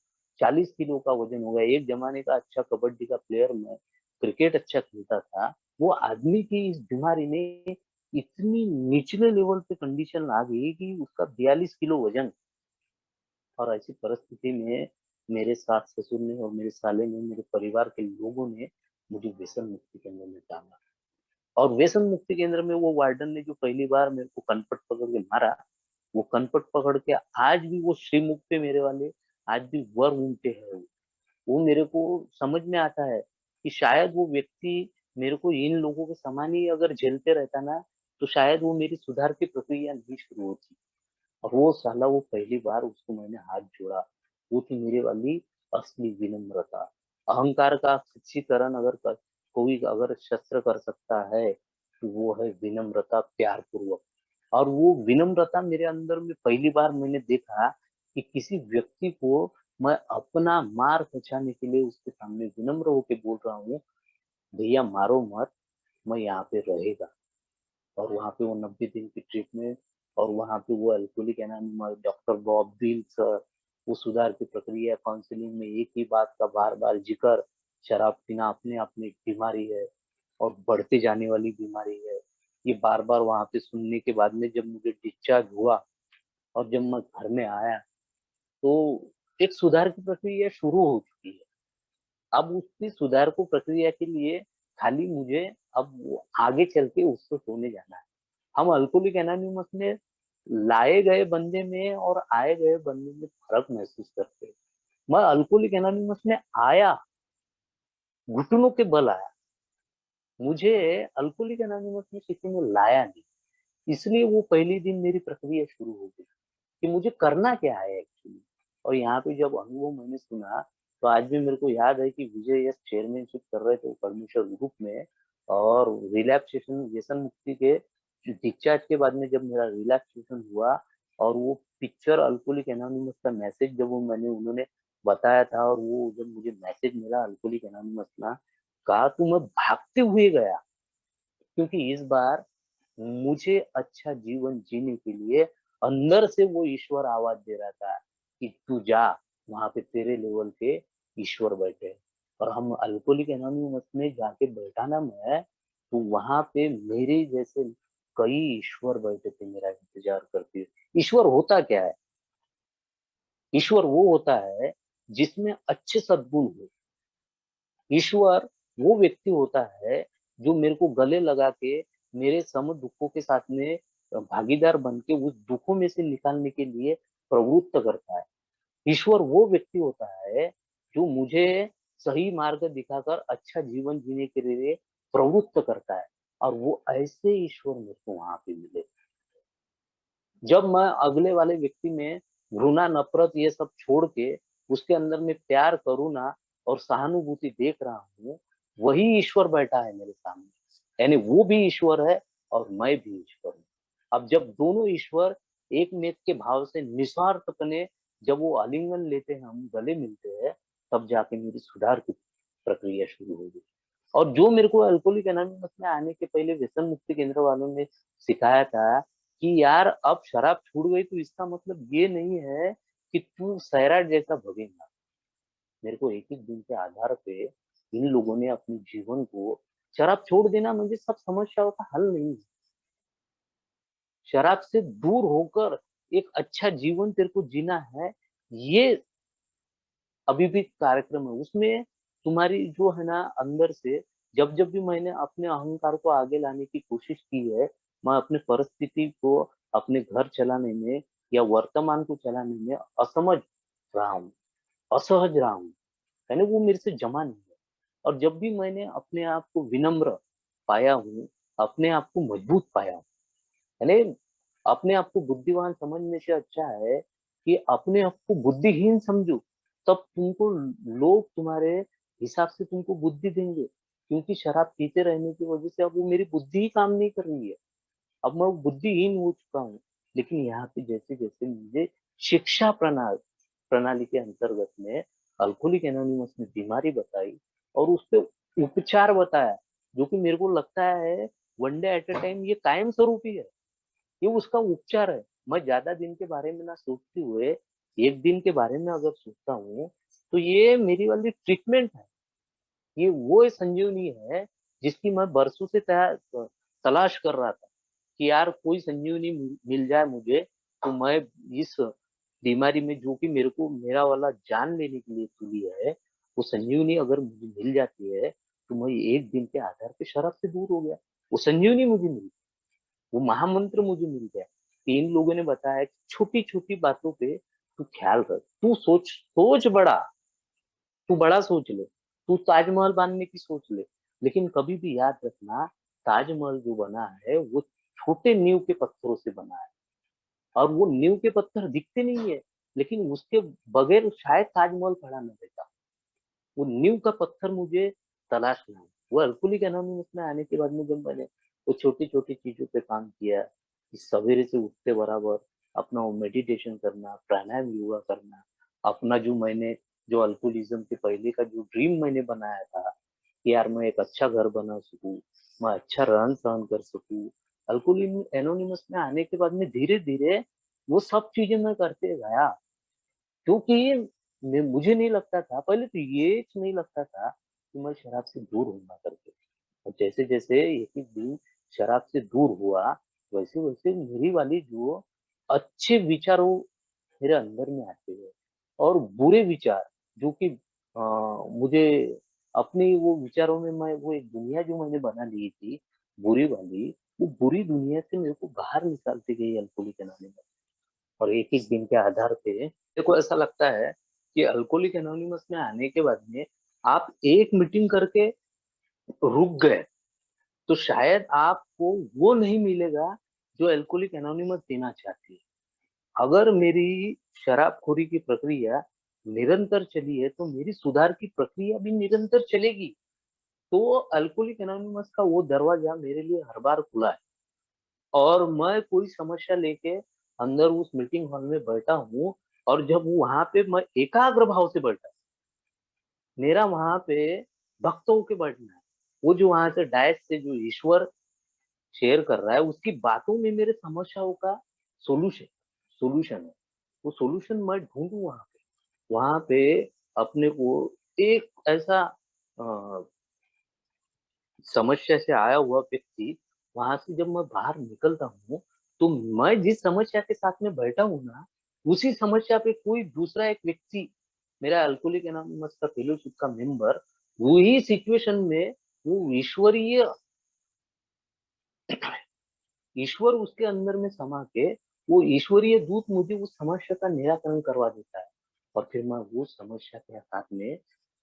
40 किलो का वजन हो गया। एक जमाने का अच्छा कबड्डी का प्लेयर मैं, क्रिकेट अच्छा खेलता था, वो आदमी की इस बीमारी ने इतनी निचले लेवल पे कंडीशन आ गई कि उसका 42 किलो वजन। और ऐसी परिस्थिति में मेरे सास ससुर ने और मेरे साले ने, मेरे परिवार के लोगों ने मुझे व्यसन मुक्ति केंद्र में डाला। और व्यसन मुक्ति केंद्र में वो वार्डन ने जो पहली बार मेरे को कनपट पकड़ के मारा, वो कनपट पकड़ के आज भी वो श्रीमुख पे मेरे वाले आज भी वर उनटे है। वो मेरे को समझ में आता है कि शायद वो व्यक्ति मेरे को इन लोगों के समान ही अगर झेलते रहता ना, तो शायद वो मेरी सुधार की प्रक्रिया नहीं शुरू होती। और वो साला, वो पहली बार उसको मैंने हाथ जोड़ा, वो थी मेरे वाली असली विनम्रता। अहंकार का खच्चीकरण अगर कोई अगर शस्त्र कर सकता है, तो वो है विनम्रता, प्यार पूर्वक। और वो विनम्रता मेरे अंदर में पहली बार मैंने देखा कि किसी व्यक्ति को मैं अपना मार बचाने के लिए उसके सामने विनम्र होके बोल रहा हूँ, भैया मारो मत, मैं यहाँ पे रहेगा। और वहाँ पे वो 90 दिन की ट्रीटमेंट, और वहाँ पे वो alcoholic anonymous doctor Bob deal sir, वो सुधार की प्रक्रिया काउंसलिंग में एक ही बात का बार बार जिक्र, शराब पीना अपने आप में एक बीमारी है और बढ़ते जाने वाली बीमारी है। ये बार बार वहाँ पे सुनने के बाद में जब मुझे डिस्चार्ज हुआ और जब मैं घर में आया, तो एक सुधार की प्रक्रिया शुरू हो चुकी है। अब उसकी सुधार को प्रक्रिया के लिए खाली मुझे अब वो आगे चल के उसको सोने जाना है। हम अल्कोहलिक एनोनिमस में लाए गए बंदे में और आए गए बंदे में फर्क महसूस करते हैं। मैं अल्कोहलिक एनोनिमस में आया, घुटनों के बल आया, मुझे अल्कोहलिक एनोनिमस में किसी ने लाया नहीं। इसलिए वो पहली दिन मेरी प्रक्रिया शुरू हो गई कि मुझे करना क्या है एक्चुअली। और यहाँ पे जब अनुभव मैंने सुना, तो आज भी मेरे को याद है कि विजय यस चेयरमैनशिप कर रहे थे परमेश्वर ग्रुप में। और रिलैक्सेशन व्यसन मुक्ति के डिस्चार्ज के बाद में जब मेरा रिलैक्सेशन हुआ, और वो पिक्चर अल्कोहलिक एनोनिमस का मैसेज जब वो मैंने उन्होंने बताया था, और वो जब मुझे मैसेज मिला अल्कोहलिक एनोनिमस का, कहा तो मैं भागते हुए गया। क्योंकि इस बार मुझे अच्छा जीवन जीने के लिए अंदर से वो ईश्वर आवाज दे रहा था कि तू जा, वहां पे तेरे लेवल के ईश्वर बैठे। और हम अल्कोहलिक एनोनिमस में जाके बैठा ना मैं, तो वहां पे मेरे जैसे कई ईश्वर बैठे थे मेरा इंतजार करते हुए। ईश्वर होता क्या है? ईश्वर वो होता है जिसमें अच्छे सद्गुण हो। ईश्वर वो व्यक्ति होता है जो मेरे को गले लगा के मेरे सम दुखों के साथ में भागीदार बन के उस दुखों में से निकालने के लिए प्रवृत्त करता है। ईश्वर वो व्यक्ति होता है जो मुझे सही मार्ग दिखाकर अच्छा जीवन जीने के लिए प्रवृत्त करता है। और वो ऐसे ईश्वर मेरे को वहां पे मिले। जब मैं अगले वाले व्यक्ति में घृणा, नफरत ये सब छोड़ के उसके अंदर में प्यार, करुणा और सहानुभूति देख रहा हूँ, वही ईश्वर बैठा है मेरे सामने। यानी वो भी ईश्वर है और मैं भी ईश्वर हूँ। अब जब दोनों ईश्वर एक मेत के भाव से निस्वार्थपने जब वो आलिंगन लेते हैं, हम गले मिलते हैं, तब जाके मेरी सुधार की प्रक्रिया शुरू होगी। और जो मेरे को अल्कोहलिक एनोनिमस में आने के पहले व्यसन मुक्ति केंद्र वालों ने सिखाया था कि यार अब शराब छूट गई तो इसका मतलब ये नहीं है कि तू सैराट जैसा भगेगा। मेरे को एक एक दिन के आधार पे इन लोगों ने अपने जीवन को, शराब छोड़ देना मुझे सब समस्याओं का हल नहीं है। शराब से दूर होकर एक अच्छा जीवन तेरे को जीना है, ये अभी भी कार्यक्रम है। उसमें तुम्हारी जो है ना अंदर से, जब जब भी मैंने अपने अहंकार को आगे लाने की कोशिश की है, मैं अपने परिस्थिति को अपने घर चलाने में या वर्तमान को चलाने में असमझ रहा हूँ, असहज रहा हूँ। यानी वो मेरे से जमा नहीं है। और जब भी मैंने अपने आप को विनम्र पाया हूँ, अपने आप को मजबूत पाया हूँ, यानी अपने आप को बुद्धिमान समझने से अच्छा है कि अपने आप को बुद्धिहीन समझो। तब तुमको लोग तुम्हारे हिसाब से तुमको बुद्धि देंगे। क्योंकि शराब पीते रहने की वजह से अब वो मेरी बुद्धि ही काम नहीं कर रही है। अब मैं बुद्धिहीन हो चुका हूँ। लेकिन यहाँ पे जैसे जैसे मुझे शिक्षा प्रणाली के अंतर्गत में अल्कोहलिक एनोनिमस ने बीमारी बताई और उस पे उपचार बताया, जो कि मेरे को लगता है one day at a time ये कायम स्वरूपी है, ये उसका उपचार है। मैं ज्यादा दिन के बारे में ना सोचते हुए एक दिन के बारे में अगर सोचता हूँ, तो ये मेरी वाली ट्रीटमेंट है, ये वो संजीवनी है जिसकी मैं बरसों से तलाश कर रहा था कि यार कोई संजीवनी मिल जाए मुझे, तो मैं इस बीमारी में जो कि मेरे को मेरा वाला जान लेने के लिए तुली है, वो संजीवनी अगर मुझे मिल जाती है तो मैं एक दिन के आधार पे शराब से दूर हो गया। वो संजीवनी मुझे मिल, वो महामंत्र मुझे मिल गया। तीन लोगों ने बताया कि छोटी छोटी बातों पे तू ख्याल रख, तू सोच, सोच बड़ा, तू बड़ा सोच ले, तू ताजमहल बांधने की सोच ले, लेकिन कभी भी याद रखना, ताजमहल जो बना है वो छोटे नींव के पत्थरों से बना है। और वो नींव के पत्थर दिखते नहीं है, लेकिन उसके बगैर शायद ताजमहल खड़ा न रहता। वो नींव का पत्थर मुझे तलाशना है। वो अल्कोहलिक एनोनिमस में आने के बाद में जब मैंने वो छोटी छोटी चीजों पे काम किया कि सवेरे से उठते बराबर अपना वो मेडिटेशन करना, प्राणायाम, योगा करना, अपना जो मैंने जो अल्कोहलिज्म के पहले का जो ड्रीम मैंने बनाया था कि यार मैं एक अच्छा घर बना सकूं, मैं अच्छा रहन सहन कर सकूं, अल्कोहलिक एनोनिमस में आने के बाद में धीरे धीरे वो सब चीजें मैं करते गया। क्योंकि मुझे नहीं लगता था, पहले तो ये नहीं लगता था कि मैं शराब से दूर होऊंगा करके। और जैसे जैसे एक एक दिन शराब से दूर हुआ, वैसे वैसे मेरी वाली जो अच्छे विचारों मेरे अंदर में आते गए, और बुरे विचार जो कि मुझे अपने वो विचारों में मैं वो एक दुनिया जो मैंने बना ली थी बुरी वाली, वो बुरी दुनिया से मेरे को बाहर निकालती गई अल्कोहलिक एनोनिमस। और एक एक दिन के आधार पे मेरे को ऐसा लगता है कि अल्कोहलिक एनोनिमस में आने के बाद में आप एक मीटिंग करके रुक गए तो शायद आपको वो नहीं मिलेगा जो अल्कोहलिक एनोनिमस देना चाहती है। अगर मेरी शराबखोरी की प्रक्रिया निरंतर चली है तो मेरी सुधार की प्रक्रिया भी निरंतर चलेगी। तो अल्कोहलिक एनोनिमस का वो दरवाजा मेरे लिए हर बार खुला है। और मैं कोई समस्या लेके अंदर उस मीटिंग हॉल में बैठा हूँ, और जब वहां पे मैं एकाग्र भाव से बैठा, मेरा वहां पे भक्त होके बैठना है। वो जो वहां से डायस से जो ईश्वर शेयर कर रहा है उसकी बातों में मेरे समस्याओं का सोल्यूशन सोल्यूशन है। वो सोल्यूशन मैं ढूंढूं वहां पे अपने को एक ऐसा समस्या से आया हुआ व्यक्ति, वहां से जब मैं बाहर निकलता हूँ तो मैं जिस समस्या के साथ में बैठा हूँ ना, उसी समस्या पे कोई दूसरा एक व्यक्ति, मेरा अल्कोहलिक एनोनिमस का फेलोशिप का मेंबर, वही सिचुएशन में वो ईश्वरीय ईश्वर उसके अंदर में समा के वो ईश्वरीय दूत मुझे उस समस्या का निराकरण करवा देता है। और फिर मैं वो समस्या के साथ में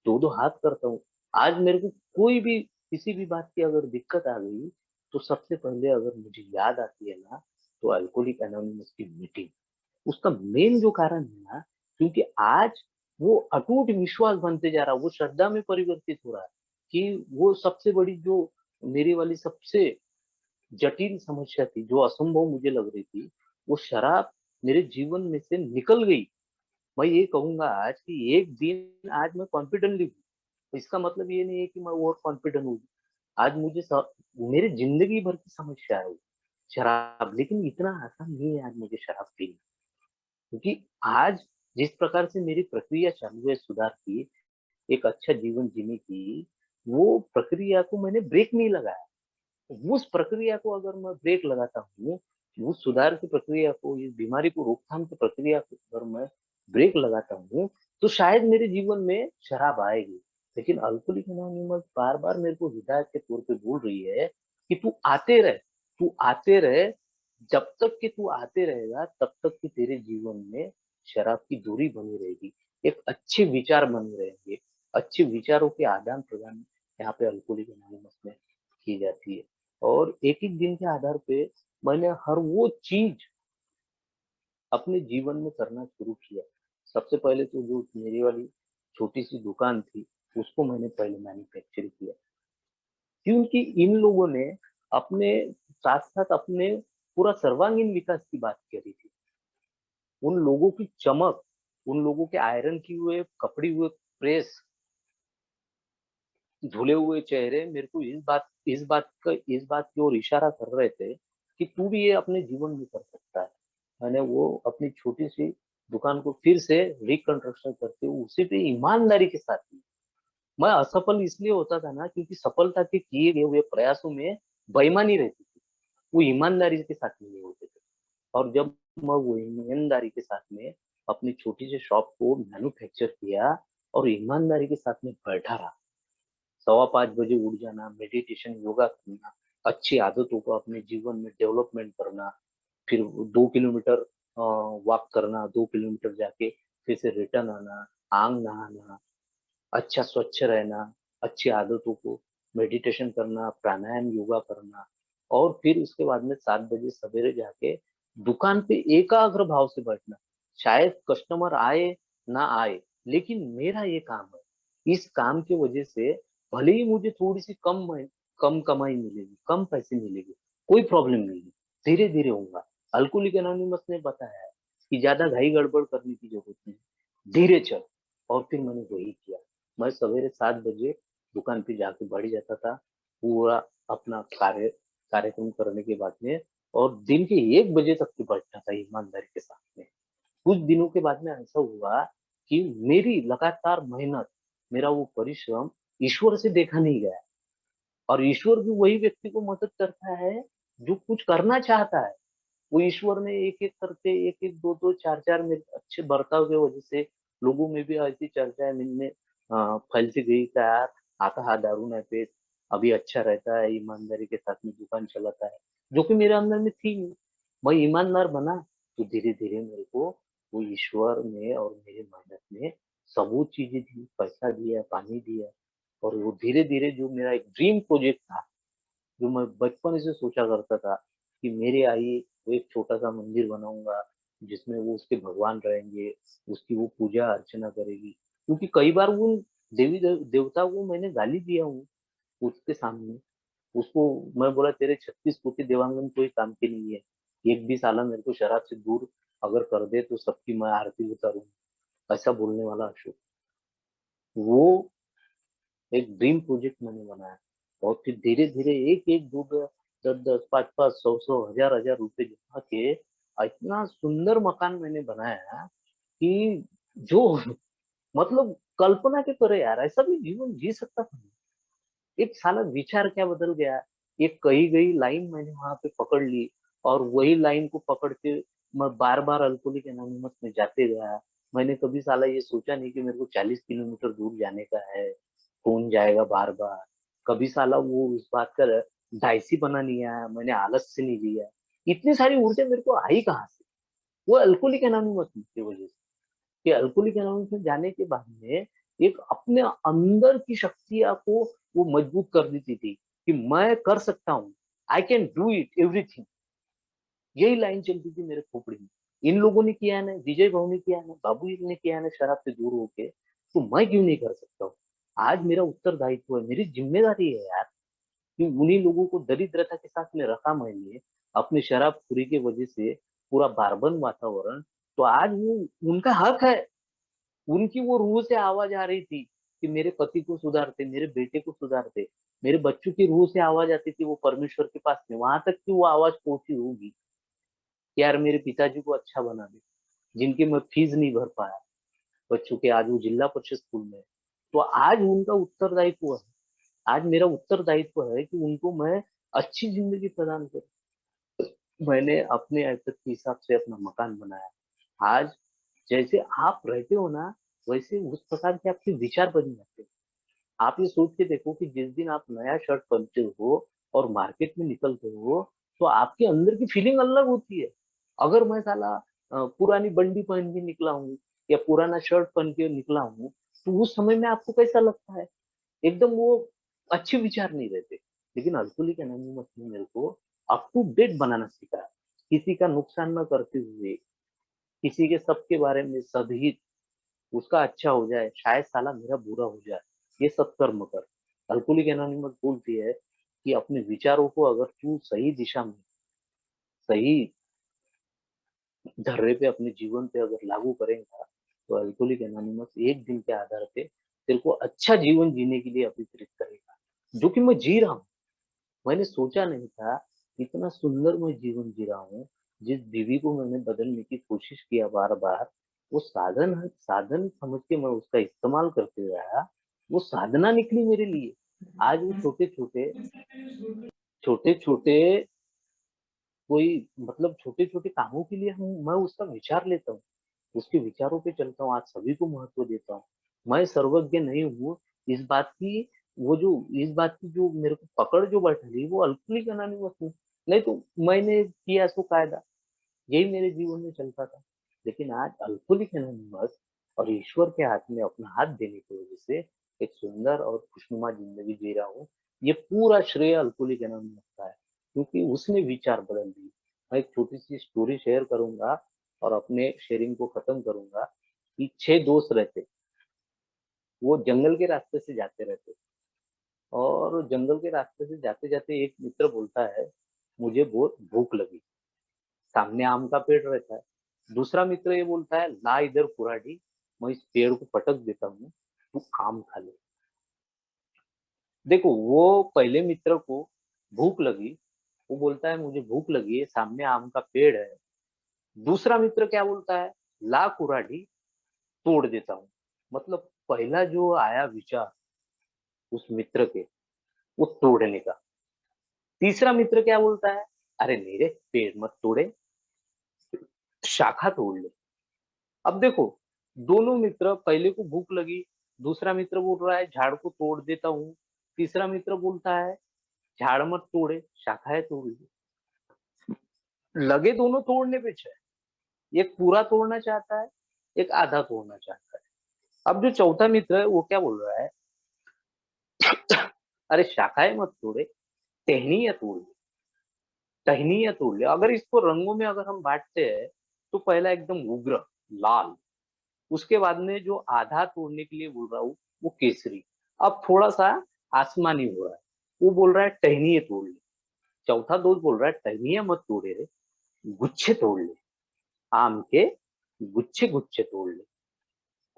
दो दो हाथ करता हूँ। आज मेरे को कोई भी किसी भी बात की अगर दिक्कत आ गई तो सबसे पहले अगर मुझे याद आती है ना, तो अल्कोहलिक एनोनिमस की मीटिंग। उसका मेन जो कारण है ना, क्योंकि आज वो अटूट विश्वास बनते जा रहा है, वो श्रद्धा में परिवर्तित हो रहा है कि वो सबसे बड़ी जो मेरी वाली सबसे जटिल समस्या थी, जो असंभव मुझे लग रही थी, वो शराब मेरे जीवन में से निकल गई। मैं ये कहूंगा आज कि एक दिन आज मैं कॉन्फिडेंटली हूँ। इसका मतलब ये नहीं है कि मैं ओवर कॉन्फिडेंट हूँ। आज मेरे जिंदगी भर की समस्या है वो शराब, लेकिन इतना आसान नहीं है आज मुझे शराब पीना। क्योंकि आज जिस प्रकार से मेरी प्रक्रिया चालू है सुधार की, एक अच्छा जीवन जीने की, वो प्रक्रिया को मैंने ब्रेक नहीं लगाया। उस प्रक्रिया को अगर मैं ब्रेक लगाता हूँ, उस सुधार की प्रक्रिया को, इस बीमारी को रोकथाम की प्रक्रिया को अगर मैं ब्रेक लगाता हूँ, तो शायद मेरे जीवन में शराब आएगी। लेकिन अल्कोहलिक एनोनिमस बार बार मेरे को हिदायत के तौर पे बोल रही है कि तू आते रह, तू आते रहे। जब तक कि तू आते रहेगा तब तक कि तेरे जीवन में शराब की दूरी बनी रहेगी, एक अच्छे विचार बने रहेंगे। अच्छे विचारों के आदान प्रदान यहाँ पे अल्कोहलिक एनोनिमस में की जाती है। और एक एक दिन के आधार पे मैंने हर वो चीज अपने जीवन में करना शुरू किया। सबसे पहले तो जो मेरी वाली छोटी सी दुकान थी, उसको मैंने पहले मैन्युफैक्चर किया, क्योंकि इन लोगों ने अपने साथ साथ अपने पूरा सर्वांगीण विकास की बात करी थी। उन लोगों की चमक, उन लोगों के आयरन किए हुए कपड़े हुए प्रेस, धुले हुए चेहरे मेरे को इस बात की ओर इशारा कर रहे थे कि तू भी ये अपने जीवन में कर सकता है। मैंने वो अपनी छोटी सी दुकान को फिर से रिकंस्ट्रक्शन करते हुए उसी पे ईमानदारी के साथ किया। मैं असफल इसलिए होता था ना क्योंकि सफलता के किए गए हुए प्रयासों में बेईमानी रहती थी, वो ईमानदारी के साथ नहीं होते थे। और जब मैं वो ईमानदारी के साथ में अपनी छोटी सी शॉप को मैन्युफैक्चर किया और ईमानदारी के साथ में बैठा रहा, 5:15 बजे उठ जाना, मेडिटेशन, योगा करना, अच्छी आदतों को अपने जीवन में डेवलपमेंट करना, फिर 2 किलोमीटर वॉक करना, 2 किलोमीटर जाके फिर से रिटर्न आना, आंग नहाना, अच्छा स्वच्छ रहना, अच्छी आदतों को मेडिटेशन करना, प्राणायाम, योगा करना, और फिर उसके बाद में 7 बजे सवेरे जाके दुकान पे एकाग्र भाव से बैठना। शायद कस्टमर आए ना आए, लेकिन मेरा ये काम है। इस काम की वजह से भले ही मुझे थोड़ी सी कम कमाई मिलेगी, कम पैसे मिलेगी, कोई प्रॉब्लम नहीं है, धीरे धीरे होगा। अल्कोहलिक एनोनिमस ने बताया है कि ज्यादा घाई गड़बड़ करने की जरूरत नहीं, धीरे चल। और फिर मैंने वही किया। मैं सवेरे 7 बजे दुकान पे जाके बैठ जाता था, पूरा अपना कार्यक्रम करने के बाद में, और दिन के 1 बजे तक के बैठता था ईमानदारी के साथ में। कुछ दिनों के बाद में ऐसा हुआ कि मेरी लगातार मेहनत, मेरा वो परिश्रम ईश्वर से देखा नहीं गया। और ईश्वर भी वही व्यक्ति को मदद करता है जो कुछ करना चाहता है। वो ईश्वर ने एक एक करके, एक एक, दो दो, चार चार में अच्छे बर्ताव की वजह से लोगों में भी ऐसी चर्चाएं मिलने फैलती गई कि यार आता हाथ दारू नहीं पे, अभी अच्छा रहता है, ईमानदारी के साथ में दुकान चलाता है, जो कि मेरे अंदर में थी नहीं। मैं ईमानदार बना तो धीरे धीरे मेरे को वो ईश्वर ने और मेरी मेहनत ने सब वो चीजें दी, पैसा दिया, पानी दिया। और वो धीरे धीरे जो मेरा एक ड्रीम प्रोजेक्ट था, जो मैं बचपन से सोचा करता था कि मेरे आई वो एक छोटा सा मंदिर बनाऊंगा जिसमें वो उसके भगवान रहेंगे, उसकी वो पूजा अर्चना करेगी। क्योंकि कई बार वो देवता को मैंने गाली दिया हूँ उसके सामने। उसको मैं बोला तेरे 36 कोटि देवांगन कोई काम के नहीं है, एक भी साला मेरे को शराब से दूर अगर कर दे तो सबकी मैं आरती उतारूँ, ऐसा बोलने वाला अशोक। वो एक ड्रीम प्रोजेक्ट मैंने बनाया। और फिर धीरे धीरे एक एक, दो दो, 10 10, 5 5, 100 100, हजार हजार रुपए जमा के इतना सुंदर मकान मैंने बनाया कि जो मतलब कल्पना के करे यार, ऐसा भी जीवन जी सकता था। एक साला विचार क्या बदल गया, एक कही गई लाइन मैंने वहां पे पकड़ ली, और वही लाइन को पकड़ के मैं बार बार अल्कोहलिक एनोनिमस में जाते गया। मैंने कभी साला ये सोचा नहीं कि मेरे को 40 किलोमीटर दूर जाने का है, कौन जाएगा बार बार। कभी साला वो उस बात का डायसी बना नहीं आया, मैंने आलस से नहीं लिया। इतनी सारी ऊर्जा मेरे को आई कहाँ से? वो अल्कोहलिक एनोनिमस की वजह से। कि अल्कोहलिक एनोनिमस में जाने के बाद में एक अपने अंदर की शक्तियां को वो मजबूत कर देती थी कि मैं कर सकता हूँ, I can do it everything. यही लाइन चलती थी मेरे खोपड़ी में। इन लोगों ने किया है ना, विजय भाव ने किया है ना, बाबू जी ने किया है ना शराब से दूर होके, तो मैं क्यों नहीं कर सकता हूँ? आज मेरा उत्तरदायित्व है, मेरी जिम्मेदारी है यार, कि उन्हीं लोगों को दरिद्रता के साथ में रखा मैंने अपनी शराबखोरी की वजह से, पूरा बारबन वातावरण। तो आज वो उनका हक है, उनकी वो रूह से आवाज आ रही थी कि मेरे पति को सुधारते, मेरे बेटे को सुधारते, मेरे बच्चों की रूह से आवाज आती थी वो परमेश्वर के पास में, वहां तक की वो आवाज पहुंची होगी कि यार मेरे पिताजी को अच्छा बना दे, जिनकी मैं फीस नहीं भर पाया बच्चों के, आज वो जिला परिषद स्कूल में है। तो आज उनका उत्तरदायित्व है, आज मेरा उत्तरदायित्व है कि उनको मैं अच्छी जिंदगी प्रदान करूं। मैंने अपने आयत के हिसाब से अपना मकान बनाया। आज जैसे आप रहते हो ना, वैसे उस प्रकार के आपके विचार बन जाते हैं। आप ये सोच के देखो कि जिस दिन आप नया शर्ट पहनते हो और मार्केट में निकलते हो, तो आपके अंदर की फीलिंग अलग होती है। अगर मैं साला पुरानी बंडी पहन के निकला हूँ या पुराना शर्ट पहन के निकला हूँ, तो उस समय में आपको कैसा लगता है? एकदम वो अच्छे विचार नहीं रहते। लेकिन अल्कोहलिक एनोनिमस ने मेरे को अप टू डेट बनाना सीखा, किसी का नुकसान न करते हुए, किसी के सबके बारे में सदहित, उसका अच्छा हो जाए, शायद साला मेरा बुरा हो जाए, ये सत्कर्म कर। अल्कोहलिक एनोनिमस बोलती है कि अपने विचारों को अगर तू सही दिशा में, सही ढर्रे पे अपने जीवन पे अगर लागू करेगा, तो अल्कोहलिक एनोनिमस एक दिन के आधार पे तेरे को अच्छा जीवन जीने के लिए अभिप्रेरित करेगा, जो कि मैं जी रहा हूँ। मैंने सोचा नहीं था इतना सुंदर मैं जीवन जी रहा हूँ। जिस बीवी को मैंने बदलने की कोशिश किया बार बार, वो साधन है, साधन समझ के मैं उसका इस्तेमाल करते हुए आया, वो साधना निकली मेरे लिए। आज वो छोटे-छोटे कोई मतलब छोटे-छोटे कामों के लिए हम मैं उसका विचार लेता हूँ, उसके विचारों पे चलता हूँ, आज सभी को महत्व देता हूँ। मैं सर्वज्ञ नहीं हूँ, इस बात की इस बात की जो मेरे को पकड़ जो बैठी वो अल्कोहलिक अनोनिमस में। नहीं तो मैंने किया सो कायदा, यही मेरे जीवन में चलता था। लेकिन आज अल्कोहलिक एनोनिमस और ईश्वर के हाथ में अपना हाथ देने की वजह से एक सुंदर और खुशनुमा ज़िंदगी जी रहा हूँ। ये पूरा श्रेय अल्कोहलिक एनोनिमस का है, क्योंकि उसने विचार बदल दिए। मैं एक छोटी-सी स्टोरी शेयर करूँगा और अपने शेयरिंग को खत्म करूँगा कि 6 दोस्त रहते, वो जंगल के रास्ते से जाते रहते और जंगल के रास्ते से जाते-जाते एक मित्र बोलता है, मुझे बहुत भूख लगी। सामने आम का पेड़ रहता है। दूसरा मित्र ये बोलता है, ला इधर कुऱ्हाड़ी, मैं इस पेड़ को पटक देता हूँ, तू आम खा ले। देखो, वो पहले मित्र को भूख लगी, वो बोलता है मुझे भूख लगी है, सामने आम का पेड़ है। दूसरा मित्र क्या बोलता है, ला कुऱ्हाड़ी, तोड़ देता हूँ। मतलब पहला जो आया विचार उस मित्र के, वो तोड़ने का। तीसरा मित्र क्या बोलता है, अरे नहीं रे, पेड़ मत तोड़े, शाखा तोड़ ले। अब देखो, दोनों मित्र पहले को भूख लगी, दूसरा मित्र बोल रहा है झाड़ को तोड़ देता हूँ, तीसरा मित्र बोलता है झाड़ मत तोड़े, शाखाएँ तोड़ ले। लगे दोनों तोड़ने पे छे, एक पूरा तोड़ना चाहता है, एक आधा तोड़ना चाहता है। अब जो चौथा मित्र है वो क्या बोल रहा है, अरे शाखाएँ मत तोड़े, टहनियाँ तोड़ ले, टहनियाँ तोड़ ले। अगर इसको रंगों में अगर हम बाँटते हैं, तो पहला एकदम उग्र, लाल, उसके बाद में जो आधा तोड़ने के लिए बोल रहा हूँ, वो केसरी। अब थोड़ा-सा आसमानी हो रहा है, वो बोल रहा है टहनियाँ तोड़ ले। चौथा दोस्त बोल रहा है टहनियाँ मत तोड़े रे, गुच्छे तोड़ ले, आम के गुच्छे-गुच्छे तोड़ ले।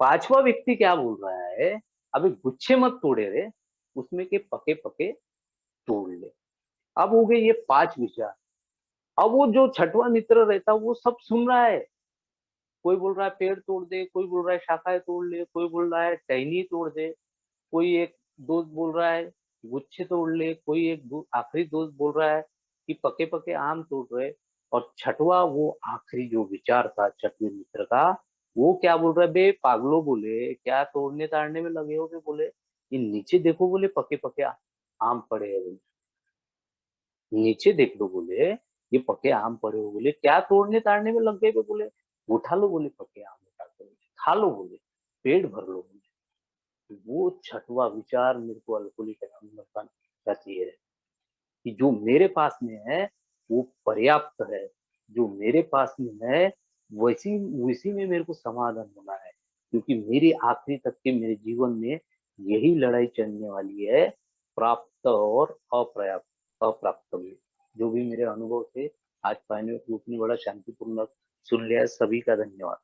पाँचवा व्यक्ति क्या बोल रहा है, अबे गुच्छे मत तोड़े रे, उसमें के पके-पके तोड़ ले। अब हो गए ये 5 विचार। अब वो जो छठवां मित्र रहता है वो सब सुन रहा है। कोई बोल रहा है पेड़ तोड़ दे, कोई बोल रहा है शाखाएँ तोड़ ले, कोई बोल रहा है टहनी तोड़ दे। कोई एक दोस्त बोल रहा है गुच्छे तोड़ ले, कोई एक आखिरी दोस्त बोल रहा है कि पके-पके आम तोड़ रहे और छठवा वो आखिरी जो विचार था छठवें मित्र का, वो क्या बोल रहा है, बे पागलों बोले, क्या तोड़ने-ताड़ने में लगे हो बे बोले, ये नीचे देखो बोले पके-पके आम पड़े हैं बोले, नीचे देख लो बोले, ये पके आम पड़े हो बोले, क्या तोड़ने-ताड़ने में लग गए बे बोले, उठा लो बोले पके आम उठा के, खा लो बोले, पेट भर लो बोले। वो छठवा विचार मेरे को अल्कोहलिक एनोनिमस का चाहिए है कि जो मेरे पास में है वो पर्याप्त है, जो मेरे पास में है वैसी उसी में मेरे को समाधान होना है, क्योंकि मेरी आखिरी तक के मेरे जीवन में यही लड़ाई चलने वाली है, प्राप्त और अप्राप्त में। जो भी मेरे अनुभव थे आज पाने को उतनी बड़ा शांतिपूर्ण सुन लिया, सभी का धन्यवाद।